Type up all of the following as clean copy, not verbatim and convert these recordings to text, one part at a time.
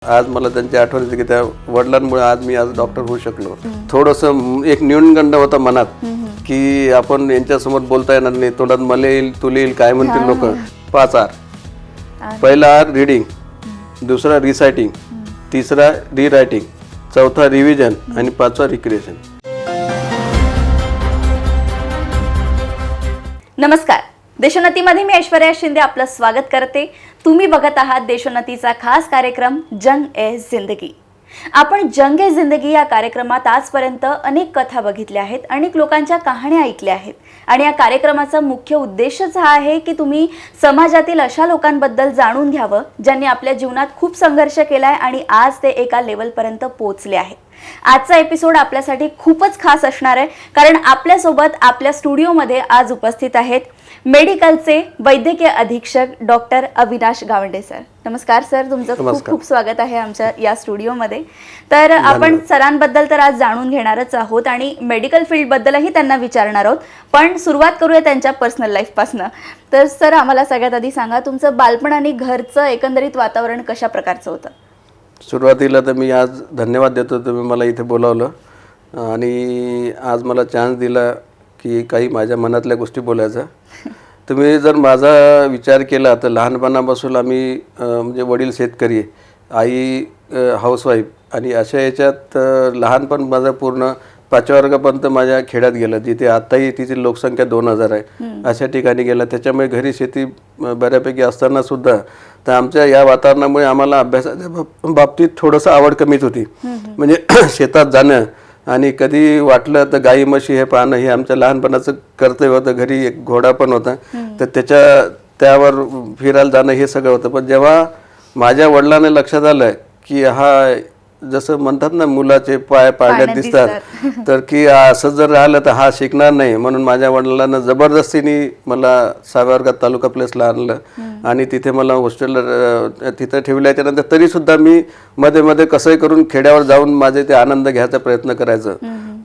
आज मला त्यांची आठवण येते की त्या वडिलांमुळे आज मी आज डॉक्टर होऊ शकलो. थोडंसं एक न्यूनगंड होता मनात की आपण यांच्यासमोर बोलता येणार नाही, तोंडात मला येईल तुला येईल काय म्हणतील लोक. 5 आर. पहिला आर रीडिंग, दुसरा रिसायटिंग, तिसरा रीरायटिंग, चौथा रिव्हिजन आणि 5वा रिक्रिएशन. नमस्कार, देशोन्नतीमध्ये मी ऐश्वर्या शिंदे आपलं स्वागत करते. तुम्ही बघत आहात देशोन्नतीचा खास कार्यक्रम जंग ए जिंदगी. आपण जंग ए जिंदगी या कार्यक्रमात आजपर्यंत अनेक कथा बघितल्या आहेत, अनेक लोकांच्या कहाण्या ऐकल्या आहेत आणि या कार्यक्रमाचा मुख्य उद्देशच हा आहे की तुम्ही समाजातील अशा लोकांबद्दल जाणून घ्यावं ज्यांनी आपल्या जीवनात खूप संघर्ष केलाय आणि आज ते एका लेवलपर्यंत पोहोचले आहेत. आजचा एपिसोड आपल्यासाठी खूपच खास असणार आहे, कारण आपल्यासोबत आपल्या स्टुडिओमध्ये आज उपस्थित आहेत मेडिकलचे वैद्यकीय अधीक्षक डॉक्टर अविनाश गावंडे सर. नमस्कार सर, तुमचं खूप खूप स्वागत आहे आमच्या या स्टुडिओमध्ये. तर आपण सरांबद्दल तर आज जाणून घेणारच आहोत आणि मेडिकल फील्डबद्दलही त्यांना विचारणार आहोत, पण सुरुवात करूया त्यांच्या पर्सनल लाईफपासनं. तर सर, आम्हाला सगळ्यात आधी सांगा, तुमचं बालपण आणि घरचं एकंदरीत वातावरण कशा प्रकारचं होतं? सुरुवातीला तर मी आज धन्यवाद देतो, तुम्ही मला इथे बोलावलं आणि आज मला चान्स दिला की काही माझ्या मनातल्या गोष्टी बोलायचा. तुम्ही जर माझा विचार केला तर लहानपणापासून आम्ही म्हणजे वडील शेतकरी, आई हाऊसवाईफ आणि अशा याच्यात लहानपण माझं पूर्ण 5व्या वर्गापर्यंत माझ्या खेड्यात गेलं, जिथे आत्ताही तिची लोकसंख्या 2000 आहे. अशा ठिकाणी गेलं. त्याच्यामुळे घरी शेती बऱ्यापैकी असताना सुद्धा तर आमच्या या वातावरणामुळे आम्हाला अभ्यासाच्या बाबतीत थोडंसं आवड कमीच होती. म्हणजे शेतात जाणं आणि कधी वाटलं तर गाई म्हशी हे पाहणं हे आमच्या लहानपणाचं कर्तव्य होतं. घरी एक घोडा पण होता, तर त्यावर फिरायला जाणं हे सगळं होतं. पण जेव्हा माझ्या वडिलांना लक्षात आलं की हा जसं म्हणतात ना मुलाचे पाय पाळण्यात दिसतात, तर की असं जर राहिलं तर हा शिकणार नाही, म्हणून माझ्या वडिलांना जबरदस्तीने मला 6व्या वर्गात तालुका प्लेसला आणलं आणि तिथे मला हॉस्टेलला तिथं ठेवल्याच्या नंतर तरी सुद्धा मी मध्ये मध्ये कसंही करून खेड्यावर जाऊन माझे ते आनंद घ्यायचा प्रयत्न करायचं.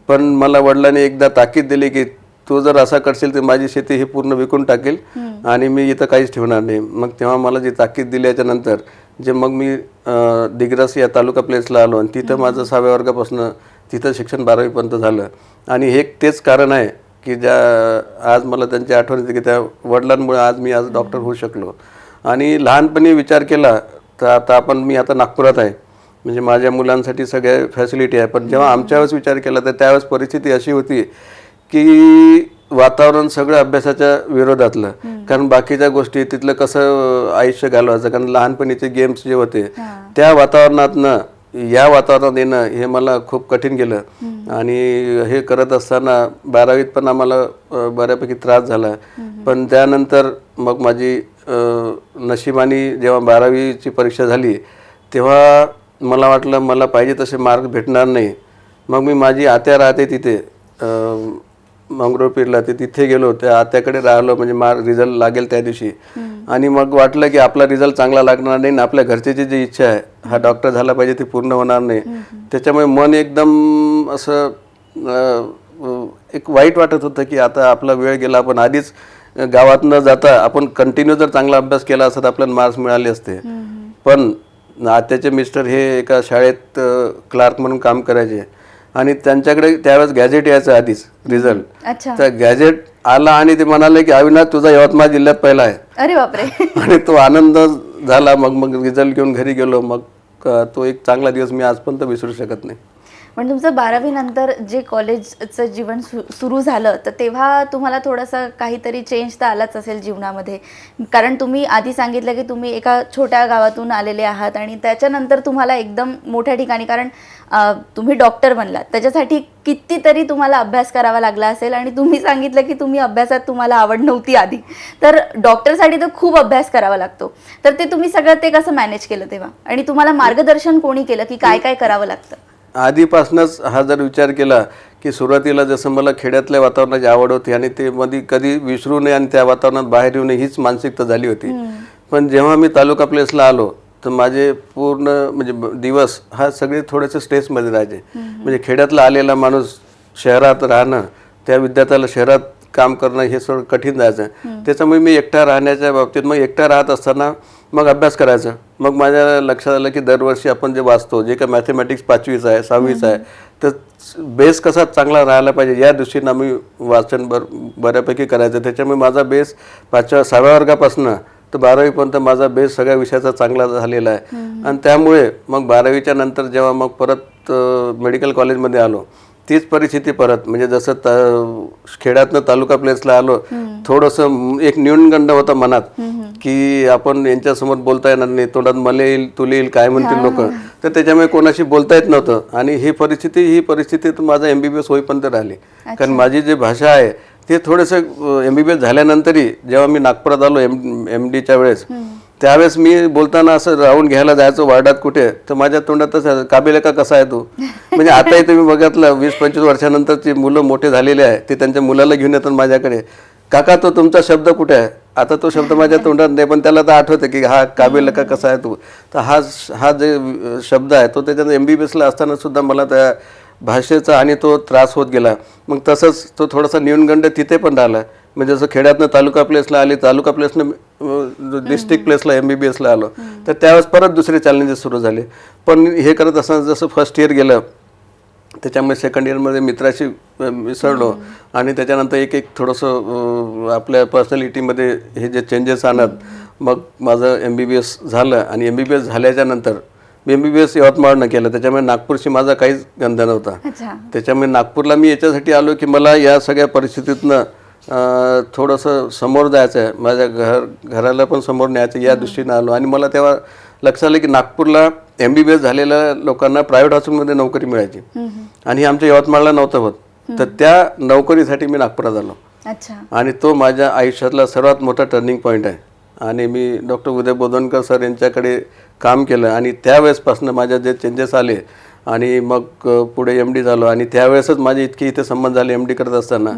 पण मला वडिलांनी एकदा ताकीद दिली की तू जर असा करशील तर माझी शेती ही पूर्ण विकून टाकेल आणि मी इथं काहीच ठेवणार नाही. मग तेव्हा मला जी ताकीद दिल्याच्या नंतर जे मग मी दिग्रस या तालुका प्लेसला आलो आणि तिथं माझं 6व्या वर्गापासून तिथं शिक्षण 12वीपर्यंत झालं. आणि हे तेच कारण आहे की आज मला त्यांची आठवण येते की त्या वडिलांमुळे आज मी आज डॉक्टर होऊ शकलो. आणि लहानपणी विचार केला तर मी आता नागपुरात आहे, म्हणजे माझ्या मुलांसाठी सगळ्या फॅसिलिटी आहे. पण जेव्हा आमच्या वेळेस विचार केला तर त्यावेळेस परिस्थिती अशी होती की वातावरण सगळं अभ्यासाच्या विरोधातलं, कारण बाकीच्या गोष्टी तिथलं कसं आयुष्य घालवायचं, कारण लहानपणीचे गेम्स जे होते त्या वातावरणातनं या वातावरणात येणं हे मला खूप कठीण गेलं. आणि हे करत असताना 12वीत पण आम्हाला बऱ्यापैकी त्रास झाला. पण त्यानंतर मग माझी नशिबाने जेव्हा 12वीची परीक्षा झाली तेव्हा मला वाटलं मला पाहिजे तसे मार्क भेटणार नाही. मग मी माझी आत्या राहते तिथे मंगरुळपीरला, ते तिथे गेलो, त्या आत्याकडे राहिलो, म्हणजे रिझल्ट लागेल त्या दिवशी. आणि मग वाटलं की आपला रिझल्ट चांगला लागणार नाही, आपल्या घरच्याची जी इच्छा आहे हा डॉक्टर झाला पाहिजे ती पूर्ण होणार नाही. त्याच्यामुळे मन एकदम असं एक वाईट वाटत होतं की आता आपला वेळ गेला. आपण आधीच गावात न जाता आपण कंटिन्यू जर चांगला अभ्यास केला असता तर आपल्याला मार्क्स मिळाले असते. पण आत्याचे मिस्टर हे एका शाळेत क्लार्क म्हणून काम करायचे आणि त्यांच्याकडे त्यावेळेस गॅजेट यायचं आधीच रिझल्ट. तर गॅजेट आला आणि ते म्हणाले की अविनाश तुझा यवतमाळ जिल्ह्यात पहिला आहे. अरे बापरे. आणि तो आनंद झाला. मग रिझल्ट घेऊन घरी गेलो. मग तो एक चांगला दिवस मी आजपर्यंत विसरू शकत नाही. पण तुमचं 12वी नंतर जे कॉलेजचं जीवन सुरू झालं तर तेव्हा तुम्हाला थोडंसं काहीतरी चेंज तर आलाच असेल जीवनामध्ये, कारण तुम्ही आधी सांगितलं की तुम्ही एका छोट्या गावातून आलेले आहात आणि त्याच्यानंतर तुम्हाला एकदम मोठ्या ठिकाणी, कारण तुम्ही डॉक्टर बनलात, त्याच्यासाठी कितीतरी तुम्हाला अभ्यास करावा लागला असेल. आणि तुम्ही सांगितलं की तुम्ही अभ्यासात तुम्हाला आवड नव्हती आधी, तर डॉक्टरसाठी तर खूप अभ्यास करावा लागतो. तर ते तुम्ही सगळं ते कसं मॅनेज केलं तेव्हा, आणि तुम्हाला मार्गदर्शन कोणी केलं की काय काय करावं लागतं? आधीपासूनच हा जर विचार केला की सुरुवातीला जसं मला खेड्यातल्या वातावरणाची आवड होती आणि ते मध्ये कधी विसरू नये आणि त्या वातावरणात बाहेर येऊ नये हीच मानसिकता झाली होती. पण जेव्हा मी तालुका प्लेसला आलो तर माझे पूर्ण म्हणजे दिवस हा सगळे थोडेसे स्ट्रेसमध्ये राहायचे. म्हणजे खेड्यातला आलेला माणूस शहरात राहणं, त्या विद्यार्थ्याला शहरात काम करणं हे सगळं कठीण जायचं. त्याच्यामुळे मी एकटा राहण्याच्या बाबतीत मग एकटा राहत असताना मग अभ्यास करायचा. मग माझ्या लक्षात आलं की दरवर्षी आपण जे वाचतो, जे काही मॅथमॅटिक्स 5वीचं आहे 6वीचं आहे, तर बेस कसा चांगला राहायला पाहिजे या दृष्टीनं आम्ही वाचन बऱ्यापैकी करायचं. त्याच्यामुळे माझा बेस 6व्या वर्गापासून तर 12वीपर्यंत माझा बेस सगळ्या विषयाचा चांगला झालेला आहे. आणि त्यामुळे मग 12वीच्या नंतर जेव्हा मग परत मेडिकल कॉलेजमध्ये आलो, तीच परिस्थिती परत, म्हणजे जसं खेड्यातनं तालुका प्लेसला आलो, थोडंसं एक न्यूनगंड होता मनात की आपण यांच्यासमोर बोलता येणार नाही, तोंडात मला येईल तुला येईल काय म्हणतील लोक, तर त्याच्यामुळे कोणाशी बोलता येत नव्हतं. आणि ही परिस्थिती तर माझा MBBS होईपर्यंत राहिली. कारण माझी जी भाषा आहे ते थोडंसं MBBS झाल्यानंतरही जेव्हा मी नागपुरात आलो MDच्या वेळेस, त्यावेळेस मी बोलताना असं राऊंड घ्यायला जायचो वार्डात कुठे, तर माझ्या तोंडातच काबिल का कसा आहे तू. म्हणजे आताही तुम्ही बघितलं 20-25 वर्षानंतरची मुलं मोठे झालेले आहे, ते त्यांच्या मुलाला घेऊन येतात माझ्याकडे, काका तो तुमचा शब्द कुठे आहे. आता तो शब्द माझ्या तोंडात नाही, पण त्याला तर आठवतं की हा काबिल का कसा आहे तू. तर हा जे शब्द आहे तो त्याच्यात MBBSला असताना सुद्धा मला त्या भाषेचा आणि तो त्रास होत गेला. मग तसंच तो थोडासा न्यूनगंड तिथे पण राहिला. म्हणजे जसं खेड्यातनं तालुका प्लेसला आली, तालुका प्लेसनं डिस्ट्रिक्ट प्लेसला MBBSला आलो, तर त्यावेळेस परत दुसरे चॅलेंजेस सुरू झाले. पण हे करत असताना जसं फर्स्ट इयर गेलं, त्याच्यामुळे सेकंड इयरमध्ये मित्राशी मिसळलो आणि त्याच्यानंतर एक थोडंसं आपल्या पर्सनॅलिटीमध्ये हे जे चेंजेस आणत मग माझं MBBS झालं. आणि MBBS झाल्याच्या नंतर मी MBBS यवतमाळनं केलं, त्याच्यामुळे नागपूरशी माझा काहीच गंध नव्हता. त्याच्यामुळे नागपूरला मी याच्यासाठी आलो की मला या सगळ्या परिस्थितीतनं थोडंसं समोर जायचं आहे, माझ्या घराला पण समोर न्यायचं या दृष्टीनं आलो. आणि मला तेव्हा लक्षात आलं की नागपूरला MBBS झालेल्या लोकांना प्रायव्हेट हॉस्पिटलमध्ये नोकरी मिळायची आणि हे आमच्या यवतमाळला नव्हतं होत. तर त्या नोकरीसाठी मी नागपुरात आलो. आणि तो माझ्या आयुष्यातला सर्वात मोठा टर्निंग पॉईंट आहे. आणि मी डॉक्टर उदय बोधनकर सर यांच्याकडे काम केलं आणि त्यावेळेसपासून माझ्या जे चेंजेस आले आणि मग पुढे MD झालो. आणि त्यावेळेसच माझे इतके इथे संबंध झाले MD करत असताना,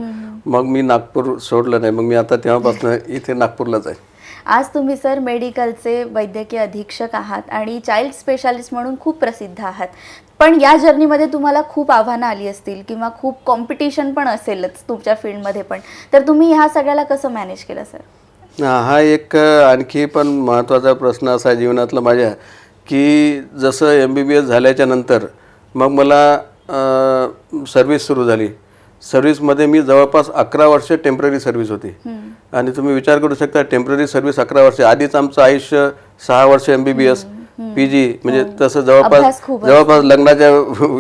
मग मी नागपूर सोडलं नाही. मग मी आता तेव्हापासून इथे नागपूरलाच आहे. आज तुम्ही सर मेडिकलचे वैद्यकीय अधीक्षक आहात आणि चाइल्ड स्पेशालिस्ट म्हणून खूप प्रसिद्ध आहात. पण या जर्नीमध्ये तुम्हाला खूप आव्हानं आली असतील किंवा खूप कॉम्पिटिशन पण असेलच तुमच्या फील्डमध्ये पण, तर तुम्ही ह्या सगळ्याला कसं मॅनेज केलं सर? हा एक आणखी पण महत्त्वाचा प्रश्न असा आहे जीवनातला माझ्या, की जसं MBBS झाल्याच्या नंतर मग मला सर्व्हिस सुरू झाली. सर्व्हिसमध्ये मी जवळपास 11 वर्ष टेम्पररी सर्व्हिस होती. आणि तुम्ही विचार करू शकता, टेम्पररी सर्व्हिस 11 वर्ष. आधीच आमचं आयुष्य 6 वर्ष MBBS PG, म्हणजे तसं जवळपास लग्नाच्या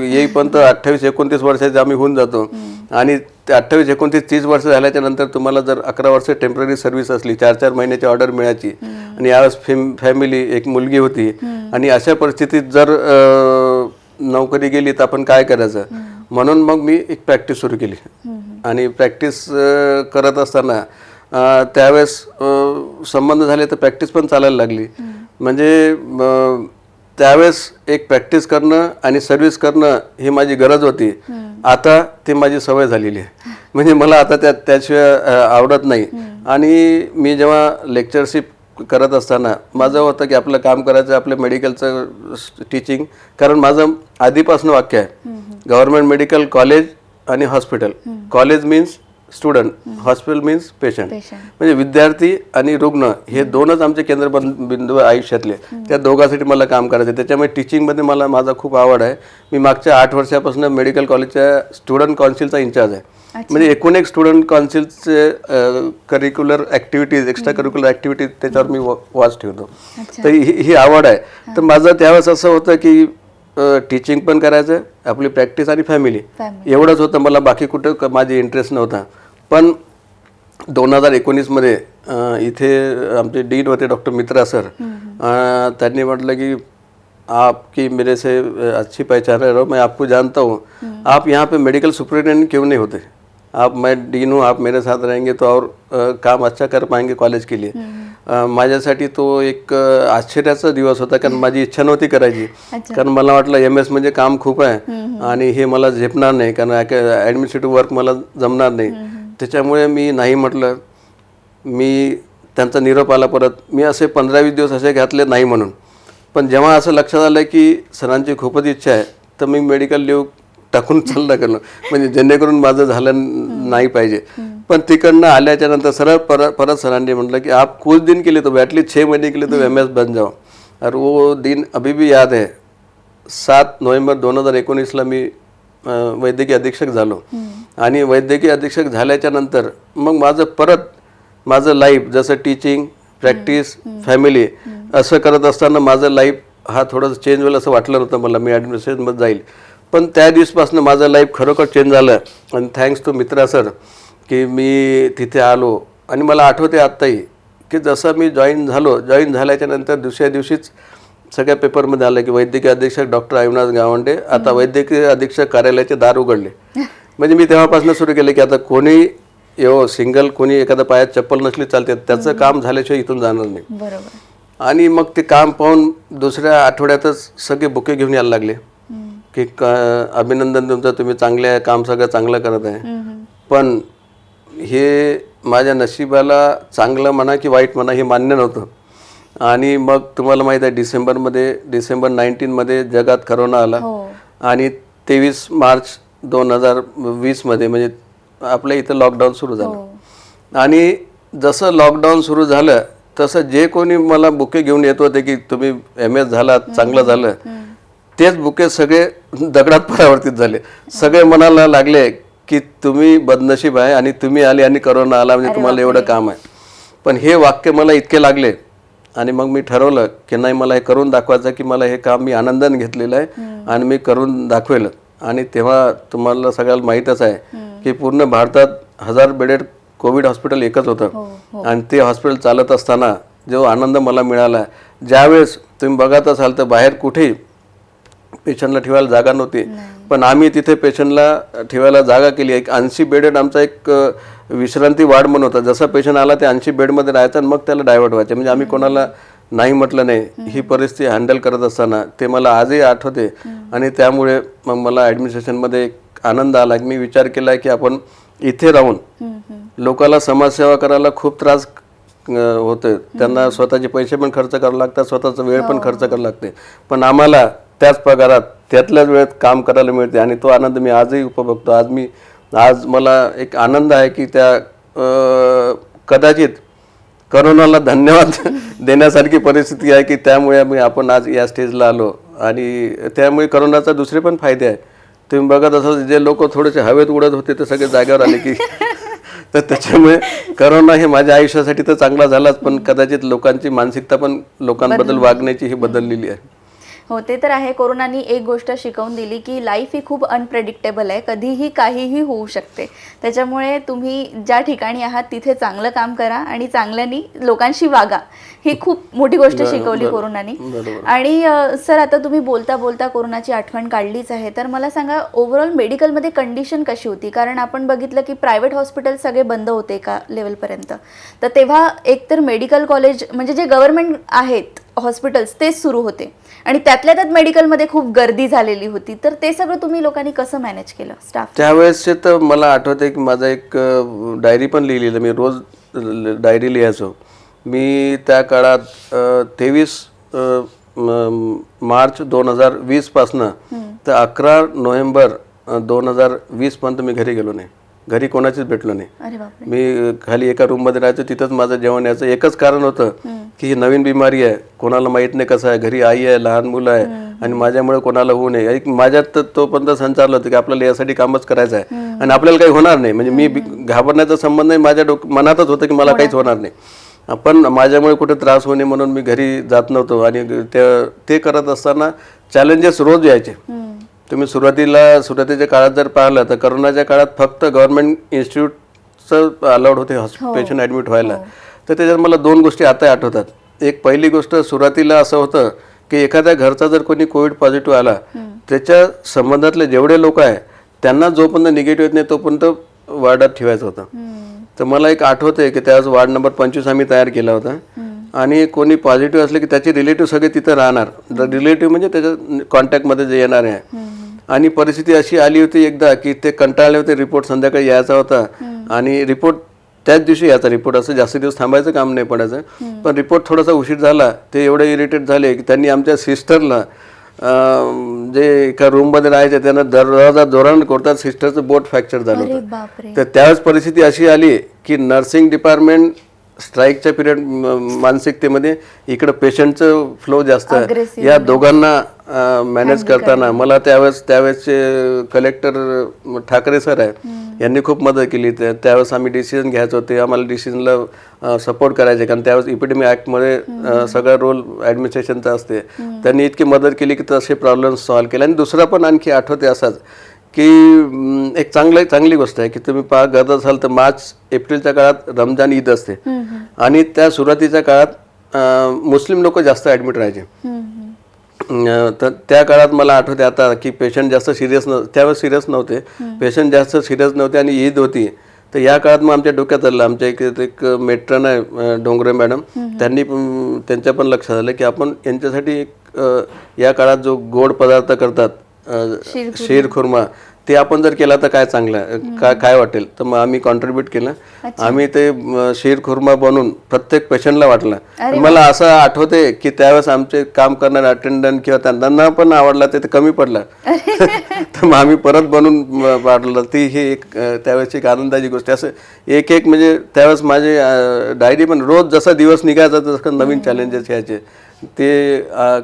येईपर्यंत 28-29 वर्षाचे आम्ही होऊन जातो. आणि 28-29-30 वर्ष झाल्याच्या नंतर तुम्हाला जर 11 वर्ष टेम्पररी सर्व्हिस असली, 4-4 महिन्याची ऑर्डर मिळायची आणि यावेळेस फॅमिली एक मुलगी होती, आणि अशा परिस्थितीत जर नोकरी गेली तर आपण काय करायचं. म्हणून मग मी एक प्रॅक्टिस सुरू केली. आणि प्रॅक्टिस करत असताना त्यावेळेस संबंध झाले तर प्रॅक्टिस पण चालायला लागली. म्हणजे त्यावेळेस एक प्रॅक्टिस करणं आणि सर्व्हिस करणं ही माझी गरज होती. आता ती माझी सवय झालेली आहे. म्हणजे मला आता त्याशिवाय आवडत नाही. आणि मी जेव्हा लेक्चरशिप करत असताना माझं होतं की आपलं काम करायचं, आपलं मेडिकलचं टीचिंग. कारण माझं आधीपासून वाक्य आहे, गव्हर्नमेंट मेडिकल कॉलेज आणि hospital. College means student, hospital means patient. म्हणजे विद्यार्थी आणि रुग्ण हे दोनच आमचे केंद्रबिंदू आयुष्यातले. त्या दोघांसाठी मला काम करायचं. त्याच्यामुळे टीचिंगमध्ये माझा खूप आवड आहे. मी मागच्या 8 वर्षापासून मेडिकल कॉलेजच्या स्टुडंट काउन्सिलचा इंचार्ज आहे. म्हणजे एकूण एक स्टुडंट काउन्सिलचे curricular activities, extra curricular activities त्याच्यावर मी वॉच ठेवतो. तर ही आवड आहे. तर माझं त्यावेळेस असं होतं की टीचिंग पण करायचं, आपली प्रॅक्टिस आणि फॅमिली एवढंच होतं. मला बाकी कुठं माझी इंटरेस्ट नव्हता. पण 2019मध्ये इथे आमचे डीन होते डॉक्टर मित्रा सर. त्यांनी म्हटलं की आपकी मेरे से अच्छी पहचान है, मैं आपको जानता हूँ, आप यहाँ पे मेडिकल सुपरिटेंडेंट क्यों नहीं होते. मैं डीन हूँ, आप मेरे साथ रहेंगे तो और काम अच्छा कर पाएंगे कॉलेज के लिए. माझ्यासाठी तो एक आश्चर्याचा दिवस होता. कारण माझी इच्छा नव्हती करायची. कारण मला वाटलं MS म्हणजे काम खूप आहे आणि हे मला झेपणार नाही, कारण ॲडमिनिस्ट्रेटिव्ह वर्क मला जमणार नाही. त्याच्यामुळे मी नाही म्हटलं. मी त्यांचा निरोप आला परत. मी असे 15-20 दिवस असे घातले नाही म्हणून. पण जेव्हा असं लक्षात आलं की सरांची खूपच इच्छा आहे, तर मी मेडिकल लीव टाकून चालला गेलो, म्हणजे जेणेकरून माझं झालं नाही पाहिजे. पण तिकडनं आल्याच्या नंतर सरळ परत सरांनी म्हटलं की आप कुछ दिन के लिए तो एटलीस्ट 6 महीने के लिए तो MS बन जाओ. और वो दिन अभी भी याद है. 7 नोव्हेंबर 2019ला मी वैद्यकीय अधीक्षक झालो. आणि वैद्यकीय अधीक्षक झाल्याच्या नंतर मग माझं लाईफ जसं टीचिंग, प्रॅक्टिस, फॅमिली असं करत असताना माझं लाईफ हा थोडंसं चेंज होईल असं वाटलं नव्हतं मला. मी ॲडमिनिस्ट्रेशनमध्ये जाईल, पण त्या दिवसपासून माझं लाईफ खरोखर चेंज झालं. आणि थँक्स टू मित्रा सर की मी तिथे आलो. आणि मला आठवते आत्ताही की जसं मी जॉईन झाल्याच्या नंतर दुसऱ्या दिवशीच सगळ्या पेपरमध्ये आलं की वैद्यकीय अधीक्षक डॉक्टर अविनाश गावंडे आता वैद्यकीय अधीक्षक कार्यालयाचे दार उघडले. म्हणजे मी तेव्हापासून सुरू केलं की आता कोणी सिंगल कोणी एखाद्या पायात चप्पल नसली चालते, त्याचं काम झाल्याशिवाय इथून जाणार नाही. बरोबर. आणि मग ते काम पाहून दुसऱ्या आठवड्यातच सगळे बुके घेऊन यायला लागले की अभिनंदन तुमचं, तुम्ही काम सगळं चांगलं करत आहे. पण हे माझ्या नशिबाला चांगलं म्हणा की वाईट म्हणा हे मान्य नव्हतं. आणि मग तुम्हाला माहीत आहे डिसेंबर 19मध्ये जगात करोना आला. आणि 23 मार्च 2020मध्ये म्हणजे आपल्या इथं लॉकडाऊन सुरू झालं. आणि जसं लॉकडाऊन सुरू झालं तसं जे कोणी मला बुके घेऊन येत होते की तुम्ही MS झालात, चांगलं झालं, तेच बुके सगळे दगडात परावर्तित झाले. सगळे म्हणायला लागले की तुम्ही बदनशीब आहे आणि तुम्ही आले आणि करोना आला म्हणजे तुम्हाला एवढं काम आहे. पण हे वाक्य मला इतके लागले आणि मग मी ठरवलं की नाही, मला हे करून दाखवायचं की मला हे काम मी आनंदाने घेतलेलं आहे आणि मी करून दाखवेल. आणि तेव्हा तुम्हाला सगळ्याला माहीतच आहे की पूर्ण भारतात 1000 बेडेड कोविड हॉस्पिटल एकच होतं. आणि ते हॉस्पिटल चालत असताना जो आनंद मला मिळाला, ज्यावेळेस तुम्ही बघत असाल तर बाहेर कुठेही पेशंटला ठेवायला जागा नव्हती, पण आम्ही तिथे पेशंटला ठेवायला जागा केली. एक 80 बेडेड आमचा एक विश्रांती वार्ड म्हणून होता. जसा पेशंट आला ते 80 बेडमध्ये राहायचा आणि मग त्याला डायव्हर्ट व्हायचे. म्हणजे आम्ही कोणाला नाही म्हटलं नाही. ही परिस्थिती हँडल करत असताना ते मला आजही आठवते. आणि त्यामुळे मग मला ॲडमिनिस्ट्रेशनमध्ये एक आनंद आला की मी विचार केला की आपण इथे राहून लोकांना समाजसेवा करायला खूप त्रास होते. त्यांना स्वतःचे पैसे पण खर्च करावे लागतात, स्वतःचा वेळ पण खर्च करावा लागते, पण आम्हाला त्याच पगारात त्यातल्याच वेळेत काम करायला मिळते. आणि तो आनंद मी आजही उपभोगतो. आज मला एक आनंद आहे की त्या कदाचित करोनाला धन्यवाद देण्यासारखी परिस्थिती आहे की त्यामुळे आपण आज या स्टेजला आलो. आणि त्यामुळे करोनाचा दुसरे पण फायदे आहे. तुम्ही बघत असाल जे लोक थोडेसे हवेत उडत होते ते सगळे जागेवर आले की तर त्याच्यामुळे करोना हे माझ्या आयुष्यासाठी तर चांगला झालाच, पण कदाचित लोकांची मानसिकता पण लोकांबद्दल वागण्याची ही बदललेली आहे. हो, ते तर आहे. कोरोनानी एक गोष्ट शिकवून दिली की लाईफ ही खूप अनप्रेडिक्टेबल आहे, कधीही काहीही होऊ शकते. त्याच्यामुळे तुम्ही ज्या ठिकाणी आहात तिथे चांगलं काम करा आणि चांगल्यानी लोकांशी वागा, ही खूप मोठी गोष्ट शिकवली कोरोनानी. आणि सर, आता तुम्ही बोलता बोलता कोरोनाची आठवण काढलीच आहे, तर मला सांगा ओव्हरऑल मेडिकलमध्ये कंडिशन कशी होती? कारण आपण बघितलं की प्रायव्हेट हॉस्पिटल सगळे बंद होते एका लेवलपर्यंत. तर तेव्हा एकतर मेडिकल कॉलेज म्हणजे जे गव्हर्नमेंट आहेत हॉस्पिटल्स तेच सुरू होते आणि त्यातल्या त्यात मेडिकलमध्ये खूप गर्दी झालेली होती. तर ते सगळं तुम्ही लोकांनी कसं मॅनेज केलं स्टाफ? त्यावेळेसचे तर मला आठवते की माझा एक डायरी पण लिहिलेलं, मी रोज डायरी लिहायचो. मी त्या काळात 23 मार्च 2020 पासनं तर 11 नोव्हेंबर 2020 पर्यंत मी घरी गेलो नाही, घरी कोणाचीच भेटलो नाही. अरे बापरे. मी खाली एका रूममध्ये राहायचो, तिथंच माझं जेवण यायचं. एकच कारण होतं की ही नवीन बिमारी आहे, कोणाला माहीत नाही कसं आहे, घरी आई आहे, लहान मुलं आहे आणि माझ्यामुळे कोणाला होऊ नये. एक माझ्यात तर तोपर्यंत संचारलं होतं की आपल्याला यासाठी कामच करायचं आहे आणि आपल्याला काही होणार नाही. म्हणजे मी घाबरण्याचा संबंध नाही, माझ्या मनातच होतं की मला काहीच होणार नाही, पण माझ्यामुळे कुठे त्रास होऊ नये म्हणून मी घरी जात नव्हतो. आणि ते करत असताना चॅलेंजेस रोज यायचे. तुम्ही सुरुवातीच्या काळात जर पाहिलं तर करोनाच्या काळात फक्त गव्हर्नमेंट इन्स्टिट्यूटचं अलाउड होते पेशंट ॲडमिट व्हायला. तर त्याच्यात मला 2 गोष्टी आता आठवतात. एक पहिली गोष्ट, सुरुवातीला असं होतं की एखाद्या घरचा जर कोणी कोविड पॉझिटिव्ह आला, त्याच्या संबंधातले जेवढे लोक आहे त्यांना जोपर्यंत निगेटिव्ह येत नाही तोपर्यंत वार्डात ठेवायचं होतं. तर मला एक आठवतंय की त्यावेळेस वार्ड नंबर 25 आम्ही तयार केला होता. आणि कोणी पॉझिटिव्ह असले की त्याचे रिलेटिव्ह सगळे तिथं राहणार. रिलेटिव्ह म्हणजे त्याच्या कॉन्टॅक्टमध्ये जे येणार आहे. आणि परिस्थिती अशी आली होती एकदा की ते कंटाळले होते, रिपोर्ट संध्याकाळी यायचा होता आणि रिपोर्ट त्याच दिवशी याचा रिपोर्ट, असं जास्त दिवस थांबायचं काम नाही पडायचं. पण रिपोर्ट थोडासा उशीर झाला, ते एवढे इरिटेट झाले की त्यांनी आमच्या सिस्टरला जे एका रूममध्ये राहायचे त्यांना दरवाजा जोरानं कोरतात, सिस्टरचं बोट फ्रॅक्चर झालं अरे होतं. बापरे. तर त्यावेळेस परिस्थिती अशी आली की नर्सिंग डिपार्टमेंट स्ट्राईकच्या पिरियड मानसिकतेमध्ये इकडं पेशंटचं फ्लो जास्त आहे. Aggressive या दोघांना मॅनेज करताना मला त्यावेळेसचे कलेक्टर ठाकरे सर आहे यांनी खूप मदत केली. त्यावेळेस आम्ही डिसिजन घ्यायचो, ते आम्हाला डिसिजनला सपोर्ट करायचे, कारण त्यावेळेस इपिडेमी ॲक्टमध्ये सगळा रोल ॲडमिनिस्ट्रेशनचा असते. त्यांनी इतकी मदत केली की तसे प्रॉब्लेम सॉल्व्ह केले. आणि दुसरा पण आणखी आठवते असाच की एक चांगली गोष्ट आहे की तुम्ही करत असाल तर मार्च एप्रिलच्या काळात रमजान ईद असते आणि त्या सुरुवातीच्या काळात मुस्लिम लोक जास्त ॲडमिट राहायचे. तर त्या काळात मला आठवते आता की पेशंट जास्त सिरियस त्यावेळेस सिरियस नव्हते, पेशंट जास्त सिरियस नव्हते आणि ईद होती. तर या काळात मग आमच्या डोक्यात आलं, आमच्या एक मेट्रन आहे डोंगरे मॅडम, त्यांच्या पण लक्षात आलं की आपण यांच्यासाठी या काळात जो गोड पदार्थ करतात शीर खुर्मा, ते आपण जर केला तर काय चांगलं काय वाटेल. तर मग आम्ही कॉन्ट्रीब्यूट केलं. आम्ही ते शीर खुर्मा बनवून प्रत्येक पेशंटला वाटलं. मला असं आठवते की त्यावेळेस आमचे काम करणारे अटेंडंट किंवा त्यांना पण आवडला, ते कमी पडला. तर मग आम्ही परत बनवून वाटलं. ती ही एक त्यावेळेसची एक आनंदाची गोष्ट. असं एक म्हणजे त्यावेळेस माझे डायरी पण रोज जसा दिवस निघायचा तसं नवीन चॅलेंजेस यायचे, ते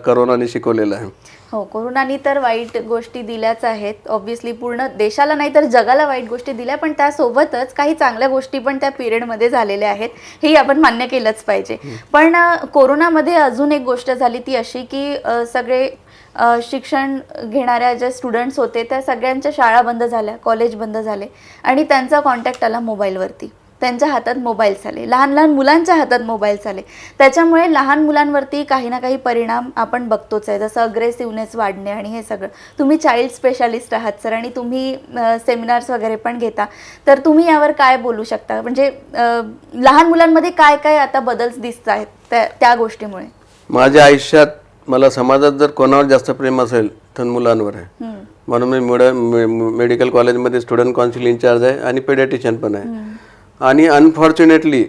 करोनाने शिकवलेलं आहे. हो, कोरोनानी तर वाईट गोष्टी दिल्याच आहेत ऑब्व्हियसली, पूर्ण देशाला नाही तर जगाला वाईट गोष्टी दिल्या, पण त्यासोबतच काही चांगल्या गोष्टी पण त्या पिरियडमध्ये झालेल्या आहेत, हेही आपण मान्य केलंच पाहिजे. पण कोरोनामध्ये अजून एक गोष्ट झाली ती अशी की सगळे शिक्षण घेणाऱ्या ज्या स्टुडंट्स होते त्या सगळ्यांच्या शाळा बंद झाल्या, कॉलेज बंद झाले आणि त्यांचा कॉन्टॅक्ट आला मोबाईलवरती. त्यांच्या हातात मोबाईल्स आले, लहान लहान मुलांच्या हातात मोबाईल्स आले. त्याच्यामुळे लहान मुलांवरती काही ना काही परिणाम आपण बघतोच आहे, जसं अग्रेसिव्हनेस वाढणे आणि हे सगळं. तुम्ही चाइल्ड स्पेशालिस्ट आहात सर आणि तुम्ही सेमिनार्स वगैरे पण घेता, तर तुम्ही यावर काय बोलू शकता? म्हणजे लहान मुलांमध्ये काय काय आता बदल दिसत आहेत त्या गोष्टीमुळे? माझ्या आयुष्यात मला समाजात जर कोणावर जास्त प्रेम असेल तर मुलांवर आहे. म्हणून मी मेडिकल कॉलेजमध्ये स्टुडंट काउन्सिल इन्चार्ज आहे आणि पेडियाट्रिशियन पण आहे. आणि अनफॉर्च्युनेटली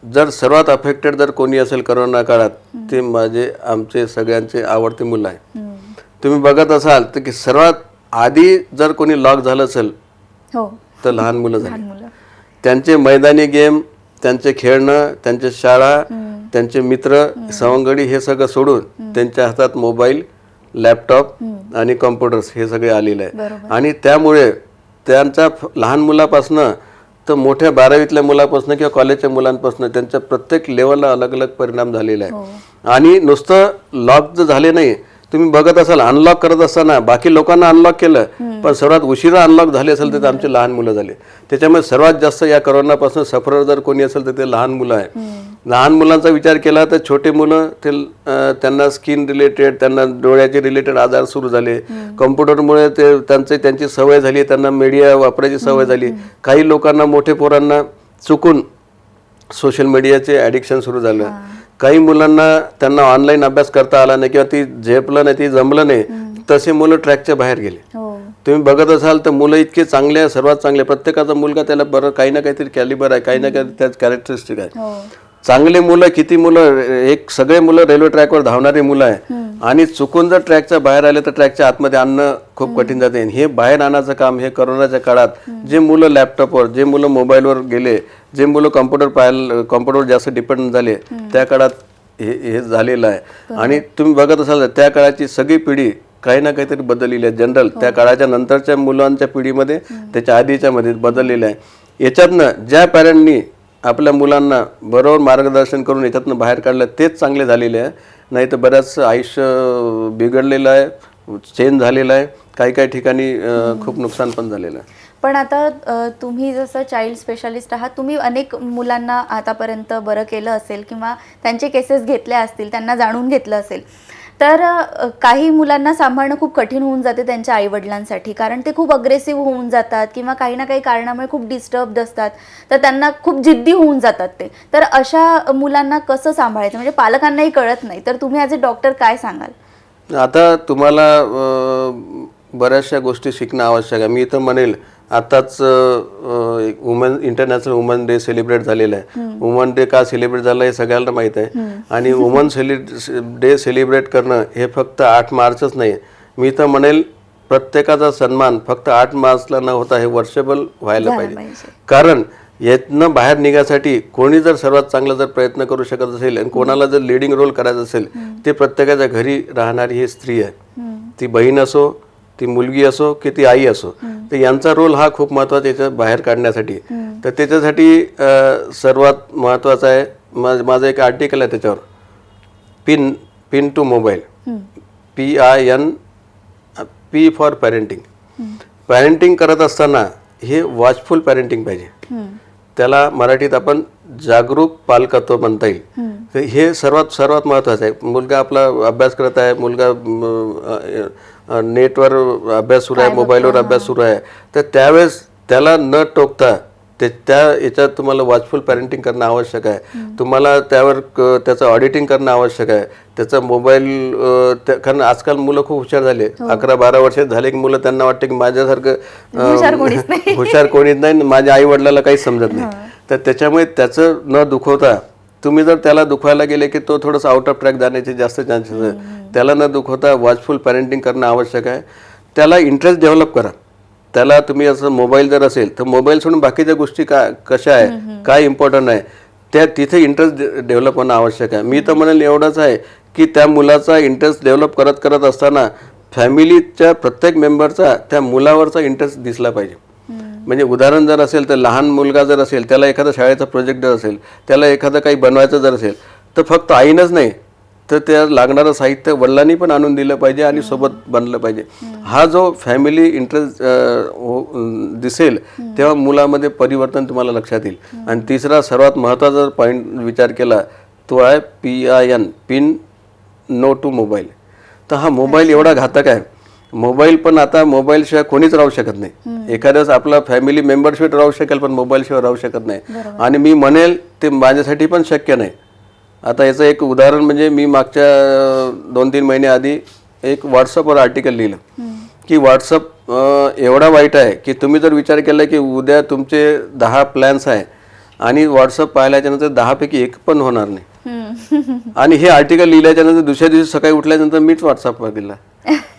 जर सर्वात अफेक्टेड जर कोणी असेल करोना काळात, ते आमचे सगळ्यांचे आवडते मुलं आहे. तुम्ही बघत असाल तर की सर्वात आधी जर कोणी लॉक झालं असेल तर लहान मुलं झाली. त्यांचे मैदानी गेम, त्यांचे खेळणं, त्यांचे शाळा, त्यांचे मित्र सवंगडी हे सगळं सोडून त्यांच्या हातात मोबाईल, लॅपटॉप आणि कॉम्प्युटर्स हे सगळे आलेले आहे. आणि त्यामुळे त्यांच्या लहान मुलापासनं तर मोठ्या 12वीतल्या मुलापासून किंवा कॉलेजच्या मुलांपासून त्यांच्या प्रत्येक लेवलला अलग अलग परिणाम झालेला आहे. आणि नुसतं लॉक जर झाले नाही, तुम्ही बघत असाल अनलॉक करत असताना बाकी लोकांना अनलॉक केलं, पण सर्वात उशिरा अनलॉक झाले असेल तर आमचे लहान मुलं झाले. त्याच्यामुळे सर्वात जास्त या करोनापासून सफरर जर कोणी असेल तर ते लहान मुलं आहे. लहान मुलांचा विचार केला तर छोटे मुलं त्यांना स्किन रिलेटेड, त्यांना डोळ्याचे रिलेटेड आजार सुरू झाले. कॉम्प्युटरमुळे त्यांची सवय झाली, त्यांना मीडिया वापरायची सवय झाली. काही लोकांना, मोठे पोरांना चुकून सोशल मीडियाचे ॲडिक्शन सुरू झालं. काही मुलांना त्यांना ऑनलाईन अभ्यास करता आला नाही किंवा ती झेपलं नाही, ती जमलं नाही, तसे मुलं ट्रॅकच्या बाहेर गेले. तुम्ही बघत असाल तर मुलं इतके चांगले आहे, सर्वात चांगले. प्रत्येकाचा मुलगा त्याला बरं काही ना काहीतरी कॅलिबर आहे, काही ना काही त्याच कॅरेक्टरिस्टिक आहे. चांगले मुलं, किती मुलं, सगळे मुलं रेल्वे ट्रॅकवर धावणारी मुलं आहे. आणि चुकून जर ट्रॅकच्या बाहेर आले तर ट्रॅकच्या आतमध्ये आणणं खूप कठीण जाते. हे बाहेर आणायचं काम हे करोनाच्या काळात जे मुलं लॅपटॉपवर, जे मुलं मोबाईलवर गेले, जे मुलं कॉम्प्युटरवर जास्त डिपेंड झाले, त्या काळात हे झालेलं आहे. आणि तुम्ही बघत असाल त्या काळाची सगळी पिढी काही ना काहीतरी बदललेली आहे. जनरल त्या काळाच्या नंतरच्या मुलांच्या पिढीमध्ये, त्याच्या आधीच्या मध्ये बदललेलं आहे. याच्यातनं ज्या पॅरेंटनी आपल्या मुलांना बरोबर मार्गदर्शन करून याच्यातनं बाहेर काढलं तेच चांगले झालेले आहे. नाही तर बऱ्याच आयुष्य बिघडलेलं आहे, चेंज झालेलं आहे. काही ठिकाणी खूप नुकसान पण झालेलं आहे. पण आता तुम्ही जसं चाइल्ड स्पेशालिस्ट आहात, तुम्ही अनेक मुलांना आतापर्यंत बरं केलं असेल किंवा त्यांचे केसेस घेतल्या असतील, त्यांना जाणून घेतलं असेल, तर काही मुलांना सांभाळणं खूप कठीण होऊन जाते त्यांच्या आईवडिलांसाठी, कारण ते खूप अग्रेसिव्ह होऊन जातात किंवा काही ना काही कारणामुळे खूप डिस्टर्ब्ड असतात, तर त्यांना खूप जिद्दी होऊन जातात ते. तर अशा मुलांना कसं सांभाळायचं, म्हणजे पालकांनाही कळत नाही, तर तुम्ही ॲज अ डॉक्टर काय सांगाल? आता तुम्हाला बऱ्याचशा गोष्टी शिकणं आवश्यक आहे. मी तर म्हणेल आताच इंटरनॅशनल वुमन डे सेलिब्रेट झालेला आहे. वुमन डे का सेलिब्रेट झाला हे सगळ्यांना माहीत आहे. आणि वुमन डे सेलिब्रेट करणं हे फक्त 8 मार्चच नाही. मी तर म्हणेल प्रत्येकाचा सन्मान फक्त 8 मार्चला न होता हे वर्षभर व्हायला पाहिजे. कारण यातनं बाहेर निघायसाठी कोणी जर सर्वात चांगला जर प्रयत्न करू शकत असेल आणि कोणाला जर लीडिंग रोल करायचा असेल ते प्रत्येकाच्या घरी राहणारी ही स्त्री आहे. ती बहीण असो, ती मुलगी असो की ती आई असो, तर यांचा रोल हा खूप महत्त्वाचा याच्या बाहेर काढण्यासाठी. तर त्याच्यासाठी सर्वात महत्त्वाचं आहे माझं एक आर्टिकल आहे त्याच्यावर, pin to mobile, PIN, P for parenting. Parenting करत असताना हे वॉचफुल पॅरेंटिंग पाहिजे. त्याला मराठीत आपण जागरूक पालकत्व म्हणता येईल. तर हे सर्वात महत्त्वाचं आहे. मुलगा आपला अभ्यास करत आहे, मुलगा नेटवर अभ्यास सुरू आहे, मोबाईलवर अभ्यास सुरू आहे, तर त्यावेळेस त्याला न टोकता त्या याच्यात तुम्हाला वॉचफुल पॅरेंटिंग करणं आवश्यक आहे. तुम्हाला त्यावर त्याचं ऑडिटिंग करणं आवश्यक आहे. त्याचा मोबाईल कारण आजकाल मुलं खूप हुशार झाले. 11-12 वर्ष झाले की मुलं त्यांना वाटतं की माझ्यासारखं हुशार कोणीच नाही, माझ्या आई वडिलाला काहीच समजत नाही. तर त्याच्यामुळे त्याचं न दुखवता तुम्ही जर त्याला दुखवायला गेले की तो थोडंसं आउट ऑफ ट्रॅक जाण्याचे जास्त चान्सेस आहे. त्याला न दुखवता वॉचफुल पॅरेंटिंग करणं आवश्यक आहे. त्याला इंटरेस्ट डेव्हलप करा. त्याला तुम्ही असं मोबाईल जर असेल तर मोबाईल सोडून बाकीच्या गोष्टी कशा आहे, काय इम्पॉर्टंट आहे, त्या तिथे इंटरेस्ट डेव्हलप होणं आवश्यक आहे. मी तर म्हणेल एवढंच आहे की त्या मुलाचा इंटरेस्ट डेव्हलप करत असताना फॅमिलीच्या प्रत्येक मेंबरचा त्या मुलावरचा इंटरेस्ट दिसला पाहिजे. म्हणजे उदाहरण जर असेल तर लहान मुलगा जर असेल, त्याला एखादा शाळेचा प्रोजेक्ट जर असेल, त्याला एखादं काही बनवायचं जर असेल, तर फक्त आईनंच नाही तर त्या लागणारं साहित्य वडिलांनी पण आणून दिलं पाहिजे आणि सोबत बनलं पाहिजे. हा जो फॅमिली इंटरेस्ट दिसेल तेव्हा मुलामध्ये परिवर्तन तुम्हाला लक्षात येईल. आणि तिसरा सर्वात महत्त्वाचा पॉईंट विचार केला तो आहे PIN, pin no to mobile. तर हा मोबाईल एवढा घातक आहे. मोबाईल पण आता मोबाईलशिवाय कोणीच राहू शकत नाही. एखाद्याच आपला फॅमिली मेंबरशिवाय राहू शकेल पण मोबाईलशिवाय राहू शकत नाही. आणि मी म्हणेल ते माझ्यासाठी पण शक्य नाही. आता याचं एक उदाहरण म्हणजे मी मागच्या 2-3 महिन्याआधी एक व्हॉट्सअपवर आर्टिकल लिहिलं की व्हॉट्सअप एवढा वाईट आहे की तुम्ही जर विचार केला की उद्या तुमचे 10 प्लॅन्स आहे आणि व्हॉट्सअप पाहिल्याच्या नंतर 10 पैकी एक पण होणार नाही. आणि हे आर्टिकल लिहिल्याच्या नंतर दुसऱ्या दिवशी सकाळी उठल्यानंतर मीच व्हॉट्सअप बघितला.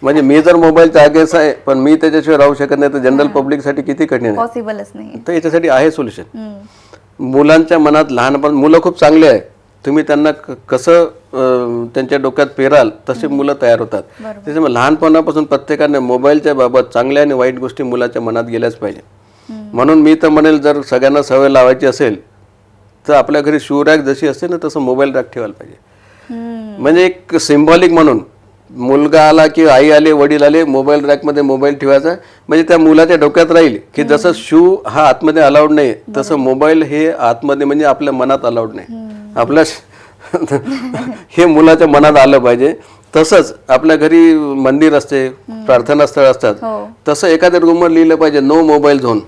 म्हणजे मी जर मोबाईलचा आगेस आहे पण मी त्याच्याशिवाय राहू शकत नाही, तर जनरल पब्लिकसाठी किती कठीण आहे. तर याच्यासाठी आहे सोल्युशन. मुलांच्या मनात लहानपण मुलं खूप चांगले आहे, तुम्ही त्यांना कसं त्यांच्या डोक्यात पेराल तसे मुलं तयार होतात. त्याच्यामुळे लहानपणापासून प्रत्येकाने मोबाईलच्या बाबत चांगल्या आणि वाईट गोष्टी मुलाच्या मनात गेल्याच पाहिजे. म्हणून मी तर म्हणेल जर सगळ्यांना सवय लावायची असेल तर आपल्या घरी शू रॅक जशी असते ना तसं मोबाईल रॅक ठेवायला पाहिजे. म्हणजे एक सिम्बॉलिक म्हणून मुलगा आला की आई आले वडील आले मोबाईल रॅकमध्ये मोबाईल ठेवायचा, म्हणजे त्या मुलाच्या डोक्यात राहील की जसं शू हा आतमध्ये अलाउड नाही तसं मोबाईल हे आतमध्ये म्हणजे आपल्या मनात अलाउड नाही. आपल्या हे मुलाच्या मनात आलं पाहिजे. तसंच आपल्या घरी मंदिर असते, प्रार्थना स्थळ असतात, तसं एखाद्या रूमवर लिहिलं पाहिजे नो मोबाईल झोन.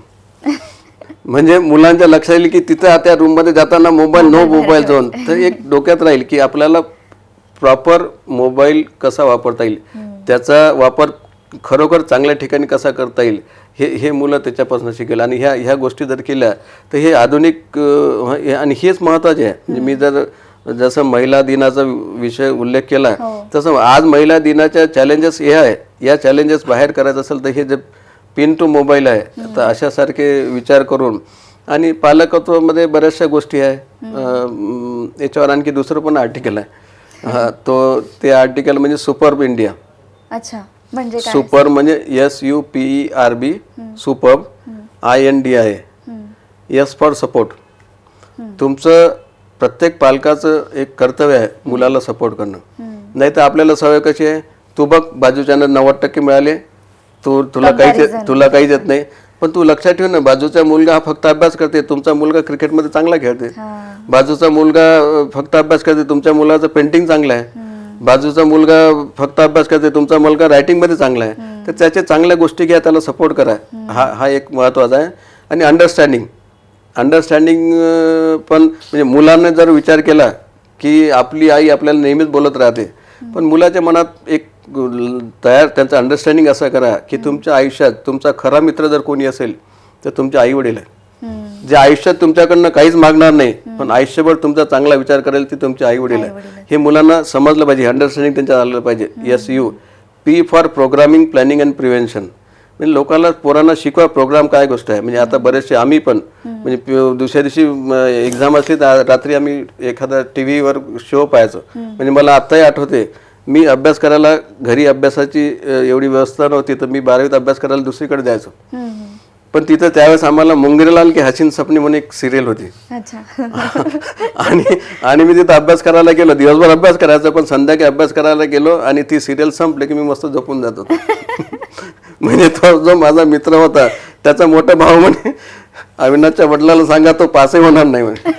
म्हणजे मुलांच्या लक्षात येईल की तिथं त्या रूममध्ये जाताना मोबाईल नो मोबाईल झोन. तर एक डोक्यात राहील की आपल्याला प्रॉपर मोबाईल कसा वापरता येईल, त्याचा वापर खरोखर चांगल्या ठिकाणी कसा करता येईल हे मुलं त्याच्यापासून शिकेल. आणि ह्या गोष्टी जर केल्या तर हे आधुनिक आणि हेच महत्त्वाचे आहे. म्हणजे मी जसं महिला दिनाचा विषय उल्लेख केला तसं आज महिला दिनाच्या चॅलेंजेस हे आहे. या चॅलेंजेस बाहेर करायचं असेल तर हे जे पिन टू मोबाईल आहे तर अशासारखे विचार करून, आणि पालकत्वामध्ये बऱ्याचशा गोष्टी आहे. याच्यावर आणखी दुसरं पण आर्टिकल आहे. ते आर्टिकल म्हणजे सुपर्ब इंडिया. अच्छा, म्हणजे सुपर म्हणजे SUPERB, superb, INDIA, S for support. तुमचं प्रत्येक पालकाचं एक कर्तव्य आहे मुलाला सपोर्ट करणं. नाही तर आपल्याला सवय कशी आहे, तू बघ बाजूच्यानं 90% मिळाले, तुला काहीच येत नाही. पण तू लक्षात ठेव ना, बाजूचा मुलगा हा फक्त अभ्यास करते, तुमचा मुलगा क्रिकेटमध्ये चांगला खेळते. बाजूचा मुलगा फक्त अभ्यास करते, तुमच्या मुलाचं पेंटिंग चांगलं आहे. बाजूचा मुलगा फक्त अभ्यास करते, तुमचा मुलगा रायटिंगमध्ये चांगला आहे. तर त्याच्या चांगल्या गोष्टी घ्या, त्याला सपोर्ट करा. हा एक महत्त्वाचा आहे. आणि अंडरस्टँडिंग पण म्हणजे मुलांना जर विचार केला की आपली आई आपल्याला नेहमीच बोलत राहते, पण मुलाच्या मनात एक त्यांचं अंडरस्टँडिंग असं करा की तुमच्या आयुष्यात तुमचा खरा मित्र जर कोणी असेल तर तुमचे आई वडील आहे. जे आयुष्यात तुमच्याकडनं काहीच मागणार नाही पण आयुष्यभर तुमचा चांगला विचार करेल ते तुमचे आई वडील आहे. हे मुलांना समजलं पाहिजे, अंडरस्टँडिंग त्यांच्यात आलं पाहिजे. SU P for programming planning and prevention. म्हणजे लोकांना पोरांना शिकवा प्रोग्राम काय गोष्ट आहे. म्हणजे आता बरेचसे आम्ही पण म्हणजे दुसऱ्या दिवशी एक्झाम असली तर रात्री आम्ही एखादा TV वर शो पाहायचो. म्हणजे मला आत्ताही आठवते, मी अभ्यास करायला घरी अभ्यासाची एवढी व्यवस्था नव्हती तर मी 12वीत अभ्यास करायला दुसरीकडे जायचो. पण तिथं त्यावेळेस आम्हाला मुंगेरलाल की हसीन सपने म्हणून एक सिरियल होती. आणि मी तिथं अभ्यास करायला गेलो, दिवसभर अभ्यास करायचा पण संध्याकाळी अभ्यास करायला गेलो आणि ती सिरियल संपली की मी मस्त झोपून जात होतो. म्हणजे तो जो माझा मित्र होता त्याचा मोठा भाऊ म्हणे अविनाशच्या वडिलांना सांगा तो पासही होणार नाही म्हणे.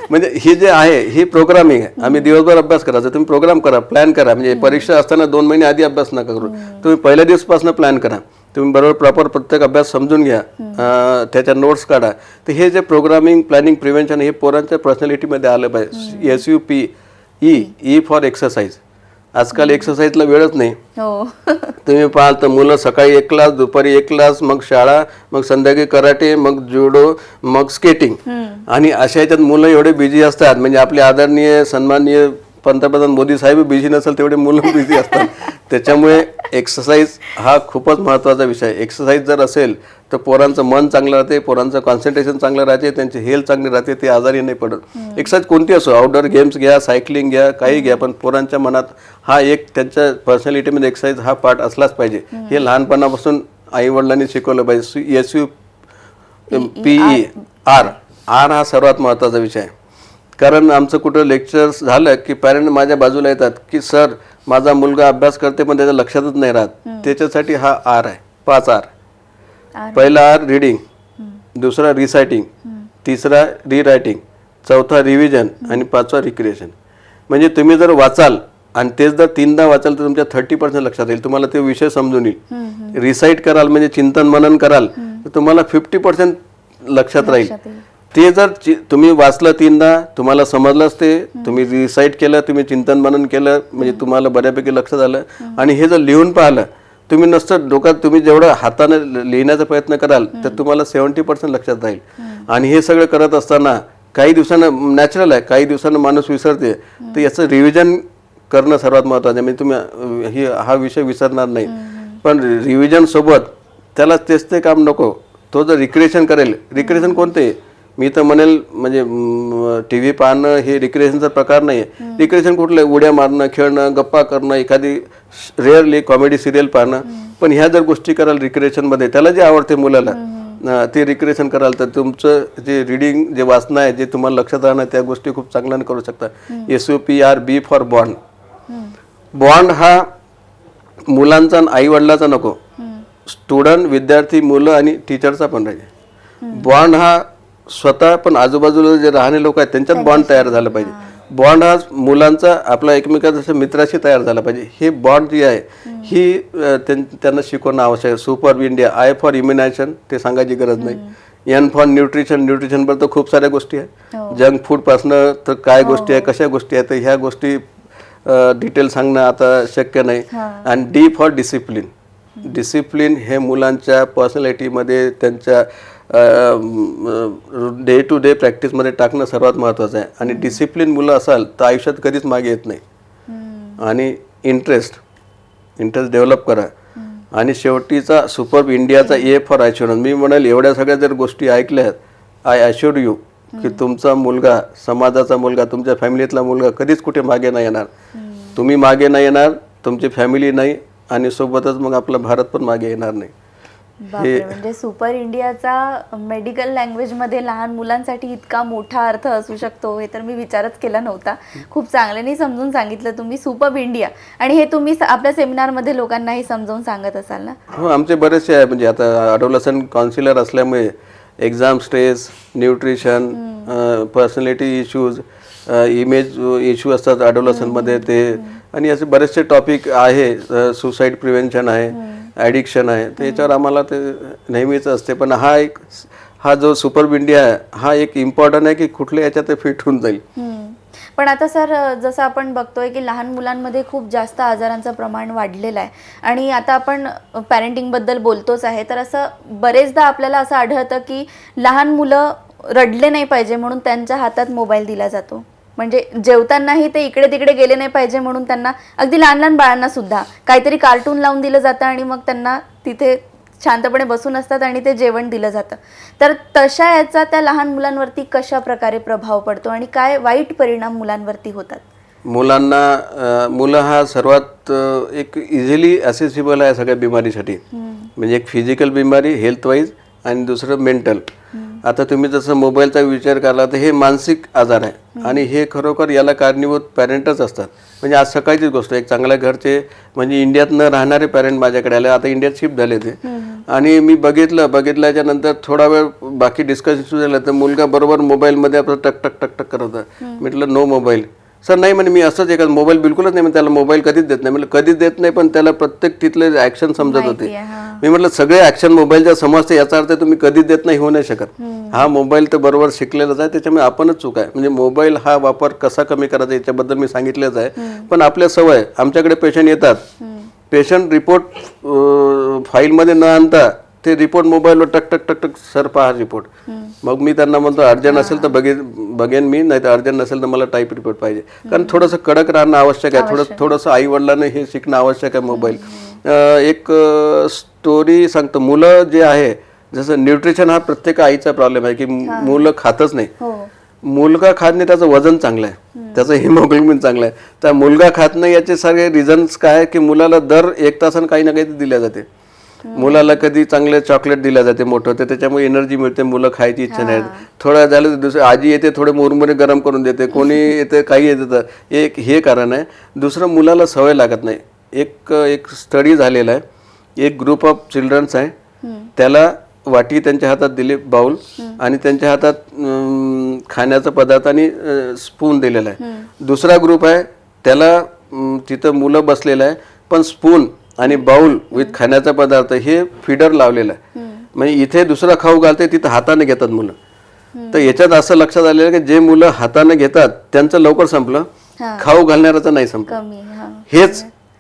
म्हणजे हे जे आहे हे प्रोग्रामिंग आहे. आम्ही दिवसभर अभ्यास करायचा, तुम्ही प्रोग्राम करा, प्लॅन करा. म्हणजे परीक्षा असताना 2 महिने आधी अभ्यास नका करू, तुम्ही पहिल्या दिवसपासून प्लॅन करा. तुम्ही बरोबर प्रॉपर प्रत्येक अभ्यास समजून घ्या, त्याच्या नोट्स काढा. तर हे जे प्रोग्रामिंग प्लॅनिंग प्रिव्हेन्शन हे पोरांच्या पर्सनॅलिटीमध्ये आलं पाहिजे. SUPE for exercise. आजकाल एक्सरसाइजला वेळच नाही. तुम्ही पाहाल तर मुलं सकाळी 1 क्लास, दुपारी 1 क्लास, मग शाळा, मग संध्याकाळी कराटे, मग जुडो, मग स्केटिंग. आणि अशा ह्याच्यात मुलं एवढे बिझी असतात. म्हणजे आपले आदरणीय सन्माननीय पंतप्रधान मोदी साहेब बिझी नसेल तेवढे मुलं बिझी असतात. त्याच्यामुळे एक्सरसाइज हा खूपच महत्त्वाचा विषय आहे. एक्सरसाइज जर असेल तर पोरांचं मन चांगलं राहते, पोरांचं कॉन्सन्ट्रेशन चांगलं राहते, त्यांची हेल्थ चांगली राहते, ते आजारी नाही पडत. एक्सरसाइज कोणती असो, आउटडोअर गेम्स घ्या, सायकलिंग घ्या, काही घ्या, पण पोरांच्या मनात हा एक त्यांच्या पर्सनॅलिटीमध्ये एक्सरसाइज हा पार्ट असलाच पाहिजे. हे लहानपणापासून आईवडिलांनी शिकवलं पाहिजे. SUPE आर हा सर्वात महत्त्वाचा विषय आहे. कारण आमचं कुठं लेक्चर्स झालं की पॅरेंट माझ्या बाजूला येतात की सर माझा मुलगा अभ्यास करते पण त्याच्या लक्षातच नाही राहत. त्याच्यासाठी हा R आहे, 5 R. पहिला R रीडिंग, दुसरा रिसायटिंग, तिसरा रीरायटिंग, चौथा रिव्हिजन आणि 5वा रिक्रिएशन. म्हणजे तुम्ही जर वाचाल आणि तेच जर 3दा वाचाल तर तुमच्या 30% लक्षात येईल, तुम्हाला ते विषय समजून येईल. रिसाईट कराल म्हणजे चिंतन मनन कराल तर तुम्हाला 50% लक्षात राहील. ते जर तुम्ही वाचलं 3दा तुम्हाला समजलंच, ते तुम्ही रिसाईट केलं, तुम्ही चिंतन मनन केलं म्हणजे तुम्हाला बऱ्यापैकी लक्षात आलं. आणि हे जर लिहून पाहिलं तुम्ही नसतं डोक्यात, तुम्ही जेवढं हाताने लिहिण्याचा प्रयत्न कराल तर तुम्हाला 70% लक्षात राहील. आणि हे सगळं करत असताना काही दिवसानं नॅचरल आहे, काही दिवसानं माणूस विसरते, तर याचं रिव्हिजन करणं सर्वात महत्त्वाचं आहे. म्हणजे तुम्ही हा विषय विसरणार नाही. पण रिव्हिजन सोबत त्याला तेच ते काम नको. तो जर रिक्रिएशन करेल, रिक्रिएशन कोणते मी तर म्हणेल म्हणजे TV पाहणं हे रिक्रिएशनचा प्रकार नाही आहे. रिक्रिएशन कुठलं आहे, उड्या मारणं, खेळणं, गप्पा करणं, एखादी रेअरली कॉमेडी सिरियल पाहणं. पण ह्या जर गोष्टी कराल रिक्रिएशनमध्ये, त्याला जे आवडते मुलाला ते रिक्रिएशन कराल तर तुमचं जे रीडिंग जे वाचणं आहे जे तुम्हाला लक्षात राहणं त्या गोष्टी खूप चांगल्याने करू शकता. SUPRB for bond. बॉन्ड हा मुलांचा आणि आईवडिलाचा नको, स्टुडंट, विद्यार्थी, मुलं आणि टीचरचा पण राहील. बॉन्ड हा स्वतः पण आजूबाजूला जे राहणारे लोक आहेत त्यांच्यात बॉन्ड तयार झाला पाहिजे. बॉन्ड हा मुलांचा आपला एकमेकांचा मित्राशी तयार झाला पाहिजे. हे बॉन्ड जी आहे ही त्यांना शिकवणं आवश्यक आहे. Super India, I for immunisation ते सांगायची गरज नाही. N फॉर न्यूट्रिशन, न्यूट्रिशनबद्दल तर खूप साऱ्या गोष्टी आहेत. जंक फूडपासनं तर काय गोष्टी आहे, कशा गोष्टी आहेत, तर ह्या गोष्टी डिटेल सांगणं आता शक्य नाही. आणि D फॉर डिसिप्लिन. डिसिप्लिन हे मुलांच्या पर्सनॅलिटीमध्ये त्यांच्या डे टू डे प्रॅक्टिसमध्ये टाकणं सर्वात महत्त्वाचं आहे. आणि डिसिप्लिन मुलं असाल तर आयुष्यात कधीच मागे येत नाही. आणि इंटरेस्ट डेव्हलप करा. आणि शेवटीचा सुपर इंडियाचा A फॉर ॲश्युरन्स. मी म्हणाल एवढ्या सगळ्या जर गोष्टी ऐकल्यात, आय ॲश्युअर यू की तुमचा मुलगा, समाजाचा मुलगा, तुमच्या फॅमिलीतला मुलगा कधीच कुठे मागे नाही येणार. तुम्ही मागे नाही येणार, तुमची फॅमिली नाही, आणि सोबतच मग आपला भारत पण मागे येणार नाही. बापरे, म्हणजे सुपर इंडियाचा मेडिकल लँग्वेजमध्ये लहान मुलांसाठी इतका मोठा अर्थ असू शकतो हे तर मी विचारच केला नव्हता. खूप चांगल्याने समजून सांगितलं तुम्ही सुपर इंडिया. आणि हे तुम्ही आपल्या सेमिनारमध्ये लोकांनाही समजावून सांगत असाल ना? हो, आमचे बरेचसे आहे. म्हणजे आता अडोलसंट काउन्सिलर असल्यामुळे exam stress, nutrition, personality issues, image issue असतात अडोलसंटमध्ये ते, आणि असे बरेचसे टॉपिक आहे. सुसाईड प्रिव्हेन्शन आहे, ॲडिक्शन आहे, तर याच्यावर आम्हाला ते नेहमीच असते. पण हा जो सुपर इंडिया आहे हा एक इम्पॉर्टंट आहे की कुठल्या याच्यात फिट होऊन जाईल. पण आता सर जसं आपण बघतोय की लहान मुलांमध्ये खूप जास्त आजारांचं प्रमाण वाढलेलं आहे. आणि आता आपण पॅरेंटिंगबद्दल बोलतोच आहे, तर असं बरेचदा आपल्याला असं आढळतं की लहान मुलं रडले नाही पाहिजे म्हणून त्यांच्या हातात मोबाईल दिला जातो. म्हणजे जेवतानाही ते इकडे तिकडे गेले नाही पाहिजे म्हणून त्यांना अगदी लहान लहान बाळांना सुद्धा काहीतरी कार्टून लावून दिलं जातं आणि मग त्यांना तिथे शांतपणे बसून असतात आणि ते जेवण दिलं जातं. तर तशा याचा त्या लहान मुलांवरती कशा प्रकारे प्रभाव पडतो आणि काय वाईट परिणाम मुलांवरती होतात? मुलं हा सर्वात एक इझिली ॲसेसिबल आहे सगळ्या बिमारीसाठी. म्हणजे एक फिजिकल बिमारी हेल्थ वाईज आणि दुसरं मेंटल. आता तुम्ही जसं मोबाईलचा विचार केला तर हे मानसिक आजार आहे आणि हे खरोखर याला कारणीभूत पॅरेंटच असतात. म्हणजे आज सकाळचीच गोष्ट, एक चांगल्या घरचे म्हणजे इंडियात न राहणारे पॅरेंट माझ्याकडे आले, आता इंडियात शिफ्ट झाले ते. आणि मी बघितल्याच्या नंतर थोडा वेळ बाकी डिस्कशन सुरू झालं तर मुलगा बरोबर मोबाईलमध्ये आपलं टक टक टक टक करत होता. म्हटलं नो मोबाईल. सर नाही म्हणे मी असंच एका मोबाईल बिलकुलच नाही, त्याला मोबाईल कधीच देत नाही. म्हटलं कधीच देत नाही पण त्याला प्रत्येक तिथले ॲक्शन समजत होते. मी म्हटलं सगळे ॲक्शन मोबाईलच्या समजते, याचा अर्थ तुम्ही कधीच देत नाही होऊ नाही शकत. हा मोबाईल तर बरोबर शिकलेलाच आहे, त्याच्यामुळे आपणच चूक आहे. म्हणजे मोबाईल हा वापर कसा कमी करायचा याच्याबद्दल मी सांगितलंच आहे. पण आपल्या सवय, आमच्याकडे पेशंट येतात, पेशंट रिपोर्ट फाईलमध्ये न आणता ते रिपोर्ट मोबाईलवर टक टक टक टक सर पहा रिपोर्ट. मग मी त्यांना म्हणतो अर्जंट असेल तर बघेन मी, नाही तर अर्जंट नसेल तर मला टाईप रिपोर्ट पाहिजे. कारण थोडंसं कडक राहणं आवश्यक आहे, थोडंसं आई वडिलांना हे शिकणं आवश्यक आहे. मोबाईल एक स्टोरी सांगतो. मुलं जे आहे जसं न्यूट्रिशन हा प्रत्येक आईचा प्रॉब्लेम आहे की मुलं खातच नाही. मुलगा खात नाही त्याचं वजन चांगलं आहे, त्याचं हिमोग्लोबिन चांगलं आहे. तर मुलगा खात नाही याचे सगळे रिझन्स काय की मुलाला दर 1 तासानं काही ना काही दिल्या जाते. मुलाला कधी चांगले चॉकलेट दिल्या जाते मोठं, तर त्याच्यामुळे एनर्जी मिळते, मुलं खायची इच्छा नाही. थोडं झालं तर दुसरं आजी येते थोडे मुरमुरे गरम करून देते, कोणी येते काही येते. तर एक हे कारण आहे. दुसरं मुलाला सवय लागत नाही. एक स्टडी झालेला आहे, एक ग्रुप ऑफ चिल्ड्रन्स आहे, त्याला वाटी त्यांच्या हातात दिली बाउल आणि त्यांच्या हातात खाण्याचा पदार्थ आणि स्पून दिलेला आहे. दुसरा ग्रुप आहे त्याला तिथं मुलं बसलेलं आहे पण स्पून आणि बाउल विथ खाण्याचा पदार्थ हे फीडर लावलेलं आहे. म्हणजे इथे दुसरा खाऊ घालते तिथं हाताने घेतात मुलं. तर याच्यात असं लक्षात आलेलं की जे मुलं हाताने घेतात त्यांचं लवकर संपलं, खाऊ घालणाऱ्याचं नाही संपलं.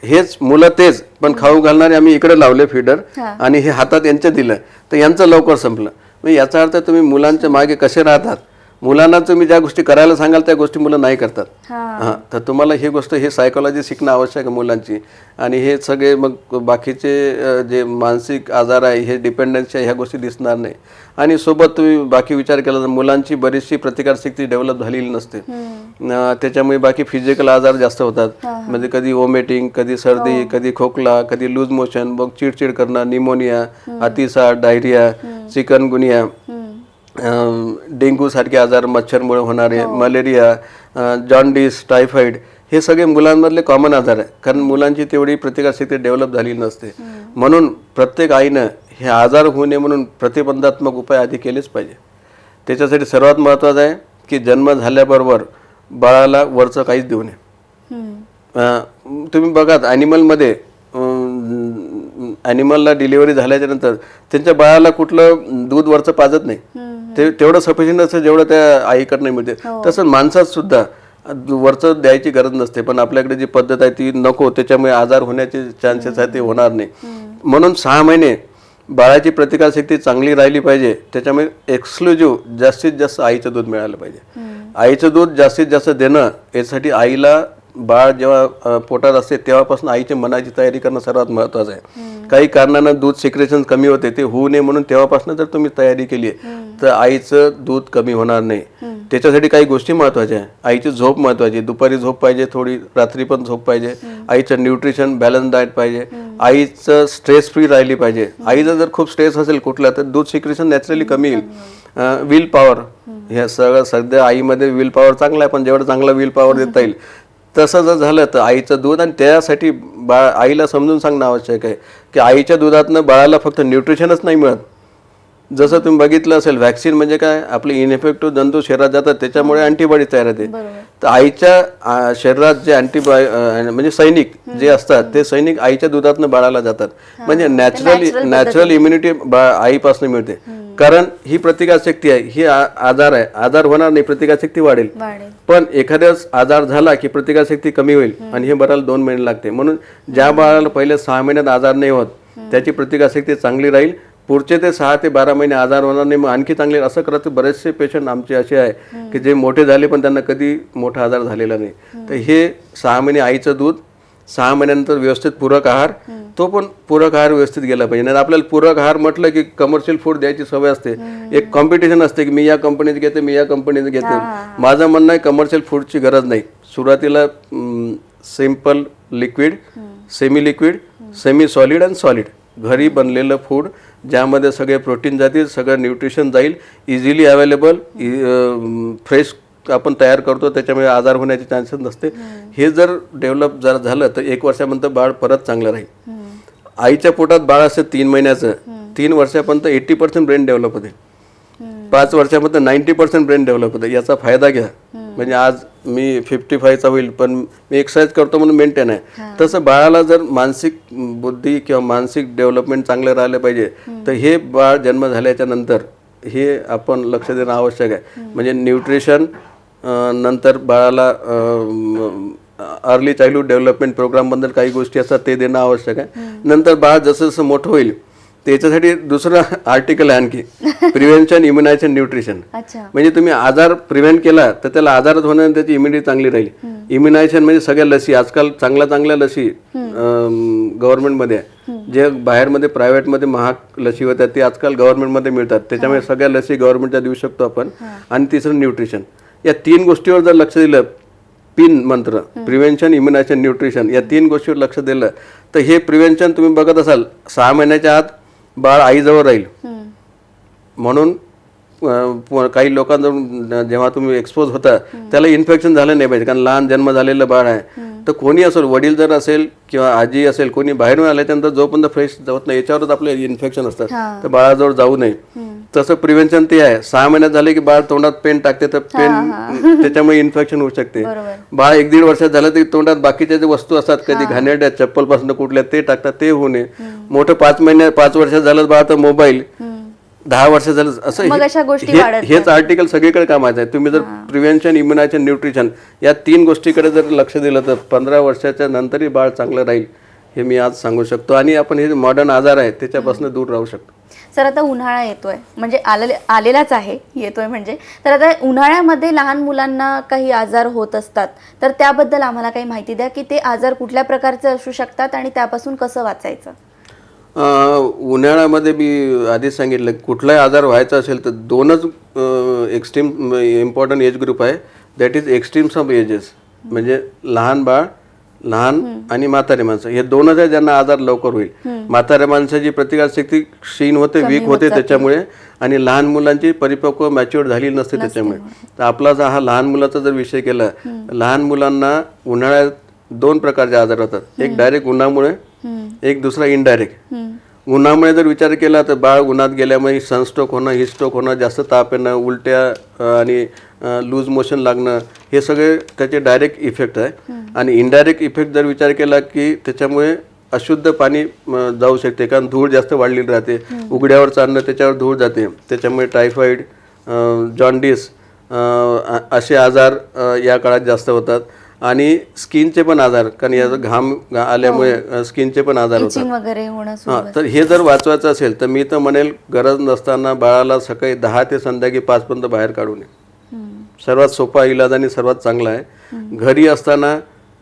हेच मुलं तेच पण खाऊ घालणारे आम्ही इकडे लावले फीडर आणि हे हातात यांच्या दिलं तर यांचं लवकर संपलं. म्हणजे याचा अर्थ तुम्ही मुलांच्या मागे कसे राहतात, मुलांना तुम्ही ज्या गोष्टी करायला सांगाल त्या गोष्टी मुलं नाही करतात. तर तुम्हाला ही गोष्ट हे सायकोलॉजी शिकणं आवश्यक आहे मुलांची. आणि हे सगळे मग बाकीचे जे मानसिक आजार आहे हे डिपेंडन्सी आहे ह्या गोष्टी दिसणार नाही. आणि सोबत तुम्ही बाकी विचार केला तर मुलांची बरीचशी प्रतिकारशक्ती डेव्हलप झालेली नसते, त्याच्यामुळे बाकी फिजिकल आजार जास्त होतात. म्हणजे कधी वॉमिटिंग, कधी सर्दी, कधी खोकला, कधी लूज मोशन, मग चिडचिड करणं, निमोनिया, अतिसार, डायरिया, चिकनगुनिया, डेंग्यू सारखे आजार मच्छरमुळे होणारे, मलेरिया, जॉन्डिस, टायफॉइड, हे सगळे मुलांमधले कॉमन आजार आहे. कारण मुलांची तेवढी प्रतिकारशक्ती डेव्हलप झालेली नसते. म्हणून प्रत्येक आईनं हे आजार होऊ नये म्हणून प्रतिबंधात्मक उपाय आधी केलेच पाहिजे. त्याच्यासाठी सर्वात महत्त्वाचं आहे की जन्म झाल्याबरोबर बाळाला वरचं काहीच देऊ नये. तुम्ही बघा ॲनिमलमध्ये ॲनिमलला डिलिव्हरी झाल्याच्या नंतर त्यांच्या बाळाला कुठलं दूध वरचं पाजत नाही, ते तेवढं सफिशियंट असतं जेवढं त्या आईकडनं मिळते. तसं माणसात सुद्धा वरचं द्यायची गरज नसते, पण आपल्याकडे जी पद्धत आहे ती नको, त्याच्यामुळे आजार होण्याचे चान्सेस आहे ते होणार नाही. म्हणून 6 महिने बाळाची प्रतिकारशक्ती चांगली राहिली पाहिजे. त्याच्यामुळे एक्सक्लुझिव्ह जास्तीत जास्त आईचं दूध मिळालं पाहिजे. आईचं दूध जास्तीत जास्त देणं यासाठी आईला बाळ जेव्हा पोटात असते तेव्हापासून आईच्या मनाची तयारी करणं सर्वात महत्त्वाचं आहे. काही कारणानं दूध सिक्रेशन कमी होते, ते होऊ नये म्हणून तेव्हापासून जर तुम्ही तयारी केली तर आईचं दूध कमी होणार नाही. त्याच्यासाठी काही गोष्टी महत्त्वाच्या आहे. आईची झोप महत्त्वाची, दुपारी झोप पाहिजे, थोडी रात्री पण झोप पाहिजे. आईचं न्यूट्रिशन बॅलन्स डाएट पाहिजे. आईचं स्ट्रेस फ्री राहिली पाहिजे. आईचा जर खूप स्ट्रेस असेल कुठला तर दूध सिक्रेशन नॅचरली कमी येईल. विल पॉवर, ह्या सगळं सध्या आईमध्ये विल पॉवर चांगला आहे, पण जेवढं चांगला विल पॉवर देता येईल तसं जर झालं तर आईचं दूध. आणि त्यासाठी आईला समजून सांगणं आवश्यक आहे की आईच्या दुधातनं बाळाला फक्त न्यूट्रिशनच नाही मिळत. जसं तुम्ही बघितलं असेल व्हॅक्सिन म्हणजे काय, आपले इनइफेक्टिव्ह जंतू शरीरात जातात त्याच्यामुळे अँटीबॉडी तयार होते. तर आईच्या शरीरात जे म्हणजे सैनिक जे असतात ते सैनिक आईच्या दुधातनं बाळाला जातात. म्हणजे नॅचरल इम्युनिटी आईपासून मिळते. कारण ही प्रतिकारशक्ती आहे, ही आजार आहे, आजार होणार नाही, प्रतिकारशक्ती वाढेल. पण एखाद्याच आजार झाला की प्रतिकारशक्ती कमी होईल आणि हे बरायला 2 महिने लागते. म्हणून ज्या बाळाला पहिले 6 महिन्यात आजार नाही होत त्याची प्रतिकारशक्ती चांगली राहील. पुढचे ते 6 ते 12 महिने आजार होणार नाही, मग आणखी चांगले. असं करत बरेचसे पेशंट आमचे असे आहे की जे मोठे झाले पण त्यांना कधी मोठा आजार झालेला नाही. तर हे 6 महिने आईचं दूध, 6 महिन्यानंतर व्यवस्थित पूरक आहार, तो पण पूरक आहार व्यवस्थित गेला पाहिजे. नाही आपल्याला पूरक आहार म्हटलं की कमर्शियल फूड द्यायची सवय असते, एक कॉम्पिटिशन असते की मी या कंपनीत घेते, मी या कंपनीत घेते. माझं म्हणणं आहे कमर्शियल फूडची गरज नाही. सुरुवातीला simple liquid, semi liquid, semi solid आणि सॉलिड घरी बनलेलं फूड ज्यामध्ये सगळे प्रोटीन जातील, सगळं न्यूट्रिशन जाईल, इझिली अवेलेबल, फ्रेश आपण तयार करतो, त्याच्यामुळे आजार होण्याचे चान्सेस नसते. हे जर डेव्हलप जर झालं तर 1 वर्षानंतर बाळ परत चांगलं राहील. आईच्या पोटात बाळ असते 3 महिन्याचं, 3 वर्षापर्यंत 80% ब्रेन डेव्हलप होते, 5 वर्षापर्यंत 90% ब्रेन डेव्हलप होते. याचा फायदा घ्या. म्हणजे आज मी 55चा होईल पण मी एक्सरसाइज करतो म्हणून मेंटेन आहे. तसं बाळाला जर मानसिक बुद्धी किंवा मानसिक डेव्हलपमेंट चांगलं राहिलं पाहिजे तर हे बाळ जन्म झाल्याच्या नंतर हे आपण लक्ष देणं आवश्यक आहे. म्हणजे न्यूट्रिशन, नंतर बाळाला अर्ली चाइल्डहुड डेव्हलपमेंट प्रोग्रामबद्दल काही गोष्टी असतात ते देणं आवश्यक आहे. नंतर बाळ जसं जसं मोठं होईल त्याच्यासाठी दुसरं आर्टिकल आहे आणखी, प्रिव्हेन्शन, इम्युनायझेशन, न्यूट्रिशन. म्हणजे तुम्ही आजार प्रिव्हेंट केला तर त्याला आजारच होण्याने त्याची इम्युनिटी चांगली राहील. इम्युनायझेशन म्हणजे सगळ्या लसी, आजकाल चांगल्या लसी गव्हर्नमेंटमध्ये आहे. जे बाहेरमध्ये प्रायव्हेटमध्ये महाग लसी होत्या ते आजकाल गव्हर्नमेंटमध्ये मिळतात. त्याच्यामुळे सगळ्या लसी गव्हर्नमेंटच्या देऊ शकतो आपण. आणि तिसरं न्यूट्रिशन. या 3 गोष्टीवर जर लक्ष दिलं, पिन मंत्र, प्रिव्हेन्शन, इम्युनायझेशन, न्यूट्रिशन, या 3 गोष्टीवर लक्ष दिलं तर हे प्रिव्हेन्शन तुम्ही बघत असाल 6 महिन्याच्या आत बाळ आईजवळ राहील. म्हणून काही लोकांजवळ जेव्हा तुम्ही एक्सपोज होता त्याला इन्फेक्शन झालं नाही पाहिजे, कारण लहान जन्म झालेलं बाळ आहे. तर कोणी असेल, वडील जर असेल किंवा आजी असेल, कोणी बाहेरून आल्याच्यानंतर जोपर्यंत फ्रेश होत नाही याच्यावरच आपले इन्फेक्शन असतात, तर बाळाजवळ जाऊ नये. तसं प्रिव्हेन्शन ते आहे. 6 महिन्यात झाले की बाळ तोंडात पेन टाकते तर पेन त्याच्यामुळे इन्फेक्शन होऊ शकते. बाळ 1-1.5 वर्षात झालं तर तोंडात बाकीच्या जे वस्तू असतात कधी घाणेरड्या, चप्पल पासून कुठल्या ते टाकतात, ते होऊ नये. मोठं 5 वर्षात झालं बाळ तर मोबाईल, 10 वर्ष झालं असं. हेच आर्टिकल सगळीकडे कामाचं आहे. तुम्ही जर प्रिव्हेन्शन, इम्युनायझेशन, न्यूट्रिशन या 3 गोष्टीकडे जर लक्ष दिलं तर 15 वर्षाच्या नंतरही बाळ चांगलं राहील, हे मी आज सांगू शकतो. आणि आपण हे मॉडर्न आजार आहे त्याच्यापासून दूर राहू शकतो. सर, आता उन्हाळा येतोय, म्हणजे आलेलाच आहे, येतोय म्हणजे. तर आता उन्हाळ्यामध्ये लहान मुलांना काही आजार होत असतात, तर त्याबद्दल आम्हाला काही माहिती द्या की ते आजार कुठल्या प्रकारचे असू शकतात आणि त्यापासून कसं वाचायचं. उन्हाळ्यामध्ये मी आधीच सांगितलं कुठलाही आजार व्हायचा असेल तर 2च एक्स्ट्रीम इम्पॉर्टंट एज ग्रुप आहे, that is extremes of ages. म्हणजे लहान बाळ, लहान आणि म्हातारे माणसं, हे 2च आहे ज्यांना आजार लवकर होईल. म्हाताऱ्या माणसाची प्रतिकारशक्ती क्षीण होते, वीक होते त्याच्यामुळे, आणि लहान मुलांची परिपक्व मॅच्युअर झालेली नसते त्याच्यामुळे. तर आपला हा लहान मुलाचा जर विषय केला, लहान मुलांना उन्हाळ्यात 2 प्रकारचे आजार होतात. एक डायरेक्ट उन्हामुळे, एक दुसरा इनडायरेक्ट. उन्हामुळे जर विचार केला तर बाळ उन्हात गेल्यामुळे सनस्ट्रोक होणं, हिटस्ट्रोक होणं, जास्त ताप येणं, उलट्या आणि लूज मोशन लागणं, हे सगळे त्याचे डायरेक्ट इफेक्ट आहे. आणि इनडायरेक्ट इफेक्ट जर विचार केला की त्याच्यामुळे अशुद्ध पाणी जाऊ शकते, कारण धूळ जास्त वाढलेली राहते. उघड्यावर चालणं त्याच्यावर धूळ जाते, त्याच्यामुळे टायफॉईड, जॉन्डिस असे आजार या काळात जास्त होतात. आणि स्किनचे पण आजार, कारण याचा घाम आल्यामुळे स्किनचे पण आजार होतात. तर हे जर वाचवायचं असेल तर मी तर म्हणेल गरज नसताना बाळाला सकाळी 10 ते संध्याकाळी 5 पर्यंत बाहेर काढू नये. सर्वात सोपा इलाज आणि सर्वात चांगला आहे. घरी असताना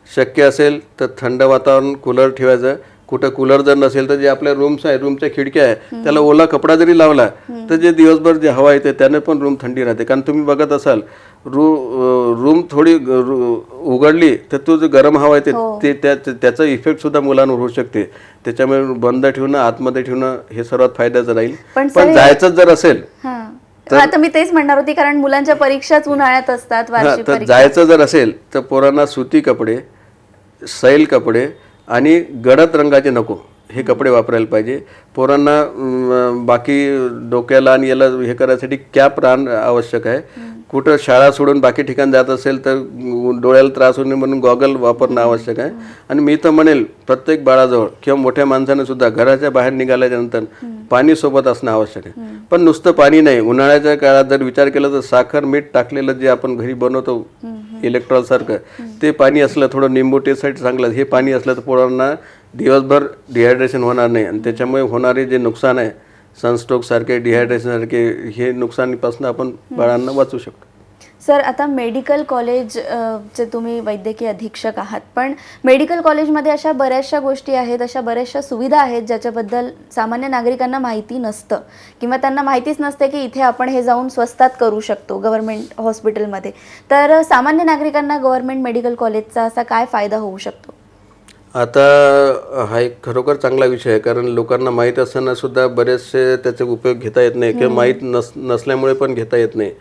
शक्य असेल तर थंड वातावरण, कूलर ठेवायचं. कुठं कूलर जर नसेल तर जे आपल्या रूम्स आहे, रूमच्या खिडक्या आहे, त्याला ओला कपडा जरी लावला तर जे दिवसभर जे हवा येते त्याने पण रूम थंडी राहते. कारण तुम्ही बघत असाल रूम थोडी उघडली तर तो जो गरम हवा येते त्याचा इफेक्ट सुद्धा मुलांवर होऊ शकते. त्याच्यामुळे बंद ठेवणं, आतमध्ये ठेवणं हे सर्वात फायद्याचं राहील. पण जायचं जर असेल तर आता मी तेच म्हणणार होती, कारण मुलांच्या परीक्षाच उन्हाळ्यात असतात. तर जायचं जर असेल तर पोरांना सुती कपडे, सैल कपडे आणि गडद रंगाचे नको हे कपडे वापरायला पाहिजे. पोरांना बाकी डोक्याला आणि याला हे करायसाठी कॅप राहणं आवश्यक आहे. कुठं शाळा सोडून बाकी ठिकाणी जात असेल तर डोळ्याला त्रास होणे म्हणून गॉगल वापरणं आवश्यक आहे. आणि मी तर म्हणेल प्रत्येक बाळाजवळ किंवा मोठ्या माणसाने सुद्धा घराच्या बाहेर निघाल्याच्या नंतर पाणी सोबत असणं आवश्यक आहे. पण नुसतं पाणी नाही, उन्हाळ्याच्या काळात जर विचार केला तर साखर, मीठ टाकलेलं जे आपण घरी बनवतो इलेक्ट्रॉल सारखं, ते पाणी असलं, थोडं निंबू टेस्टसाठी चांगलं, हे पाणी असलं तर पोरांना दिवसभर डिहायड्रेशन होणार नाही आणि त्याच्यामुळे होणारे जे नुकसान आहे सनस्ट्रोकसारखे डिहायड्रेशनसारखे हे नुकसानीपासून आपण बाळांना वाचू शकतो. सर, आता मेडिकल कॉलेज चे तुम्ही वैद्यकीय अधीक्षक आहात, पण मेडिकल कॉलेजमध्ये अशा बऱ्याचशा गोष्टी आहेत, अशा बऱ्याचशा सुविधा आहेत ज्याच्याबद्दल सामान्य नागरिकांना माहिती नसतं किंवा त्यांना माहितीच नसते की इथे आपण हे जाऊन स्वस्तात करू शकतो गव्हर्नमेंट हॉस्पिटलमध्ये. तर सामान्य नागरिकांना गव्हर्नमेंट मेडिकल कॉलेजचा असा काय फायदा होऊ शकतो? आता हा एक खरोखर चांगला विषय आहे, कारण लोकांना माहीत असताना सुद्धा बरेचसे त्याचे उपयोग घेता येत नाही किंवा माहीत नसल्यामुळे पण घेता येत नाही.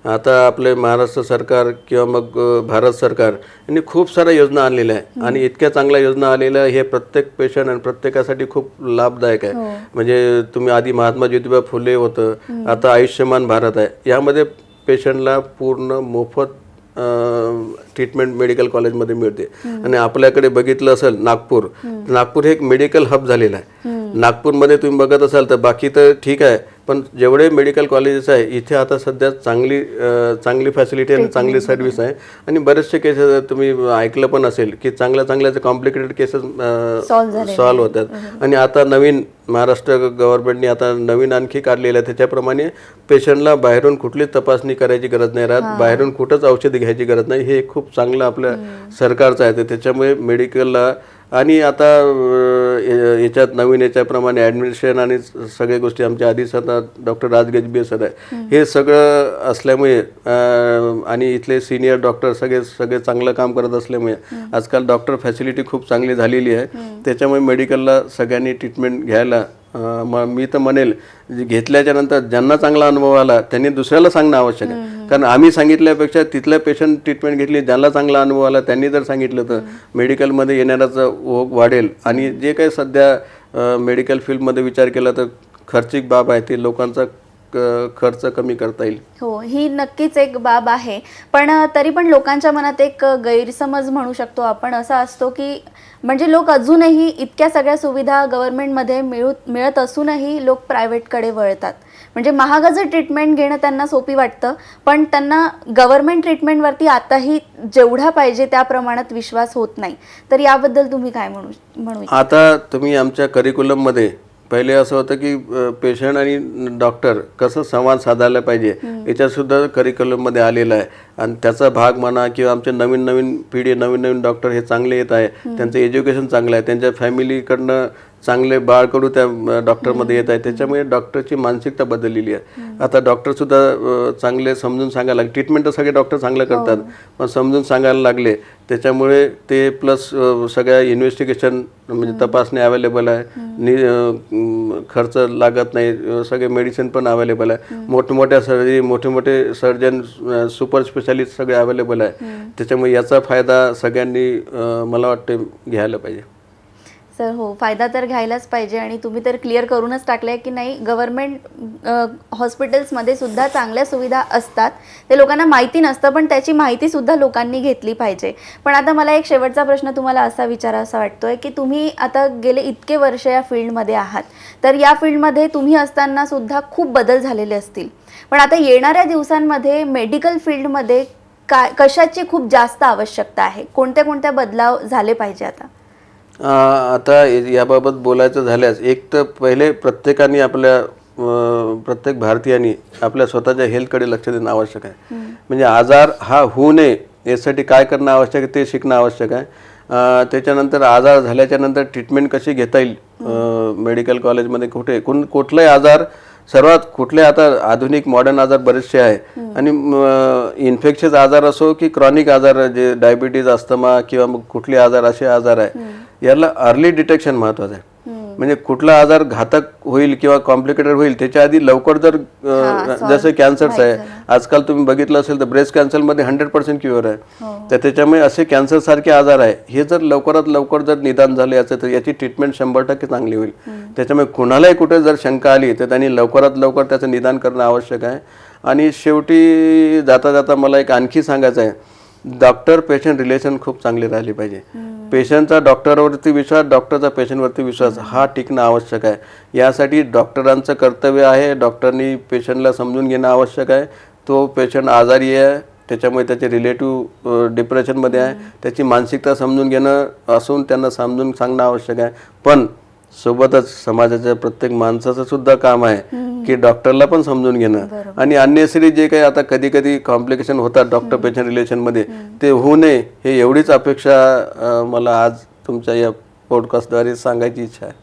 आता आपले महाराष्ट्र सरकार किंवा मग भारत सरकार यांनी खूप साऱ्या योजना आणलेल्या आहे आणि इतक्या चांगल्या योजना आलेल्या हे प्रत्येक पेशंट आणि प्रत्येकासाठी खूप लाभदायक आहे. म्हणजे तुम्ही आधी महात्मा ज्योतिबा फुले होतं, आता आयुष्यमान भारत आहे. यामध्ये पेशंटला पूर्ण मोफत ट्रीटमेंट मेडिकल कॉलेजमध्ये मिळते. आणि आपल्याकडे बघितलं असेल नागपूर हे एक मेडिकल हब झालेलं आहे. नागपूरमध्ये तुम्ही बघत असाल तर बाकी तर ठीक आहे, पण जेवढे मेडिकल कॉलेजेस आहे इथे आता सध्या चांगली फॅसिलिटी आणि चांगली सर्व्हिस आहे. आणि बरेचसे केसेस तुम्ही ऐकलं पण असेल की चांगल्या कॉम्प्लिकेटेड केसेस सॉल्व्ह होतात. आणि आता नवीन महाराष्ट्र गव्हर्नमेंटने आता नवीन आणखी काढलेलं आहे, त्याच्याप्रमाणे पेशंटला बाहेरून कुठलीच तपासणी करायची गरज नाही राहत, बाहेरून कुठंच औषधी घ्यायची गरज नाही. हे खूप चांगलं आपल्या सरकारचं आहे. तर त्याच्यामुळे मेडिकलला आणि आता याच्यात नवीन याच्याप्रमाणे ॲडमिनिस्ट्रेशन आणि सगळ्या गोष्टी आमच्या आधी सर डॉक्टर राज गजबे सर आहे, हे सगळं असल्यामुळे आणि इथले सिनियर डॉक्टर सगळे चांगलं काम करत असल्यामुळे आजकाल डॉक्टर फॅसिलिटी खूप चांगली झालेली आहे. त्याच्यामुळे मेडिकलला सगळ्यांनी ट्रीटमेंट घ्यायला मी तर म्हणेल घेतल्याच्या नंतर ज्यांना चांगला अनुभव आला त्यांनी दुसऱ्याला सांगणं आवश्यक आहे. कारण आम्ही सांगितल्यापेक्षा तिथल्या पेशंट ट्रीटमेंट घेतली, ज्यांना चांगला अनुभव आला त्यांनी जर सांगितलं तर मेडिकलमध्ये येणाराचा ओघ वाढेल. आणि जे काही सध्या मेडिकल फील्डमध्ये विचार केला तर खर्चिक बाब आहे, ते लोकांचा खर्च कमी करता येईल. हो, ही नक्कीच एक बाब आहे. पण तरी पण लोकांच्या मनात एक गैरसमज म्हणू शकतो आपण असा असतो की म्हणजे लोक अजूनही इतक्या सगळ्या सुविधा गव्हर्नमेंटमध्ये मिळत असूनही लोक प्रायव्हेटकडे वळतात. म्हणजे महागाचं ट्रीटमेंट घेणं त्यांना सोपी वाटतं, पण त्यांना गव्हर्नमेंट ट्रीटमेंटवरती आताही जेवढा पाहिजे त्या प्रमाणात विश्वास होत नाही. तर याबद्दल तुम्ही काय म्हणू? आता तुम्ही आमच्या करिक्युलममध्ये पहिले असं होतं की पेशंट आणि डॉक्टर कसं संवाद साधायला पाहिजे याच्यात सुद्धा करिक्युलममध्ये आलेलं आहे. आणि त्याचा भाग म्हणा किंवा आमचे नवीन पिढी नवीन डॉक्टर हे चांगले येत आहे, त्यांचं एज्युकेशन चांगलं आहे, त्यांच्या फॅमिलीकडनं चांगले बाळकडू त्या डॉक्टरमध्ये येत आहे. त्याच्यामुळे डॉक्टरची मानसिकता बदललेली आहे. आता डॉक्टरसुद्धा चांगले समजून सांगायला लागले. ट्रीटमेंट तर सगळे डॉक्टर चांगलं करतात, पण समजून सांगायला लागले. त्याच्यामुळे ते प्लस सगळ्या इन्व्हेस्टिगेशन म्हणजे तपासणी अवेलेबल आहे, खर्च लागत नाही, सगळे मेडिसिन पण अवेलेबल आहे, मोठमोठ्या सर्जरी मोठे सर्जन सुपर स्पेशालिस्ट सगळे अवेलेबल आहे. त्याच्यामुळे याचा फायदा सगळ्यांनी मला वाटते घ्यायला पाहिजे. सर हो, फायदा तर घ्यायलाच पाहिजे. आणि तुम्ही तर क्लिअर करूनच टाकले की नाही, गव्हर्नमेंट हॉस्पिटल्समध्ये सुद्धा चांगल्या सुविधा असतात, ते लोकांना माहिती नसतं, पण त्याची माहितीसुद्धा लोकांनी घेतली पाहिजे. पण आता मला एक शेवटचा प्रश्न तुम्हाला असा विचारावा वाटतोय की तुम्ही आता गेले इतके वर्ष या फील्डमध्ये आहात, तर या फील्डमध्ये तुम्ही असताना सुद्धा खूप बदल झालेले असतील. पण आता येणाऱ्या दिवसांमध्ये मेडिकल फील्डमध्ये कशाची खूप जास्त आवश्यकता आहे? कोणत्या बदलाव झाले पाहिजे आता याबाबत बोलायचं झाल्यास एक तर पहिले प्रत्येकाने प्रत्येक भारतीयांनी आपल्या स्वतःच्या हेल्थकडे लक्ष देणं आवश्यक आहे. म्हणजे आजार हा होऊ नये यासाठी काय करणं आवश्यक आहे ते शिकणं आवश्यक आहे. त्याच्यानंतर आजार झाल्याच्या नंतर ट्रीटमेंट कशी घेता येईल मेडिकल कॉलेजमध्ये कुठलाही आजार कुठले आता आधुनिक मॉडर्न आजार बरेचसे आहे. आणि इन्फेक्शियस आजार असो की क्रॉनिक आजार जे डायबिटीज अस्थमा किंवा मग कुठले आजार असे आजार आहे, याला अर्ली डिटेक्शन महत्त्वाचं आहे. म्हणजे कुठला आजार घातक होईल किंवा कॉम्प्लिकेटेड होईल त्याच्या आधी लवकर जर जसे कॅन्सर्स आहे आजकाल तुम्ही बघितलं असेल तर ब्रेस्ट कॅन्सरमध्ये 100% क्युअर आहे. तर त्याच्यामुळे असे कॅन्सर सारखे आजार आहे हे जर लवकरात लवकर जर निदान झाले याचं तर याची ट्रीटमेंट 100% चांगली होईल. त्याच्यामुळे कुणालाही कुठे जर शंका आली तर त्यांनी लवकरात लवकर त्याचं निदान करणं आवश्यक आहे. आणि शेवटी जाता मला एक आणखी सांगायचं आहे, डॉक्टर पेशंट रिलेशन खूप चांगली राहिली पाहिजे. पेशंटचा डॉक्टरवरती विश्वास, डॉक्टरचा पेशंटवरती विश्वास हा टिकणं आवश्यक आहे. यासाठी डॉक्टरांचं कर्तव्य आहे, डॉक्टरनी पेशंटला समजून घेणं आवश्यक आहे. तो पेशंट आजारी आहे त्याच्यामुळे त्याचे रिलेटिव्ह डिप्रेशनमध्ये आहे, त्याची मानसिकता समजून घेणं असून त्यांना समजून सांगणं आवश्यक आहे. पण सोबतच समाजाच्या प्रत्येक माणसाचं सुद्धा काम आहे की डॉक्टरला पण समजून घेणं आणि अननेसरी जे काही आता कधी कधी कॉम्प्लिकेशन होतात डॉक्टर पेशंट रिलेशनमध्ये ते होऊ नये हे एवढीच अपेक्षा मला आज तुमच्या या पॉडकास्टद्वारे सांगायची इच्छा आहे.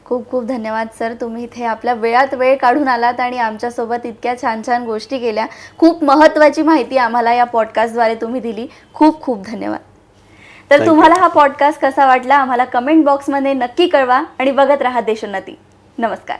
खूप खूप धन्यवाद सर, तुम्ही इथे आपल्या वेळात वेळ काढून आलात आणि आमच्यासोबत इतक्या छान छान गोष्टी केल्या. खूप महत्त्वाची माहिती आम्हाला या पॉडकास्टद्वारे तुम्ही दिली. खूप खूप धन्यवाद. तर तुम्हाला हा पॉडकास्ट कसा वाटला आम्हाला कमेंट बॉक्समध्ये नक्की कळवा आणि बघत राहा देशोन्नती. नमस्कार.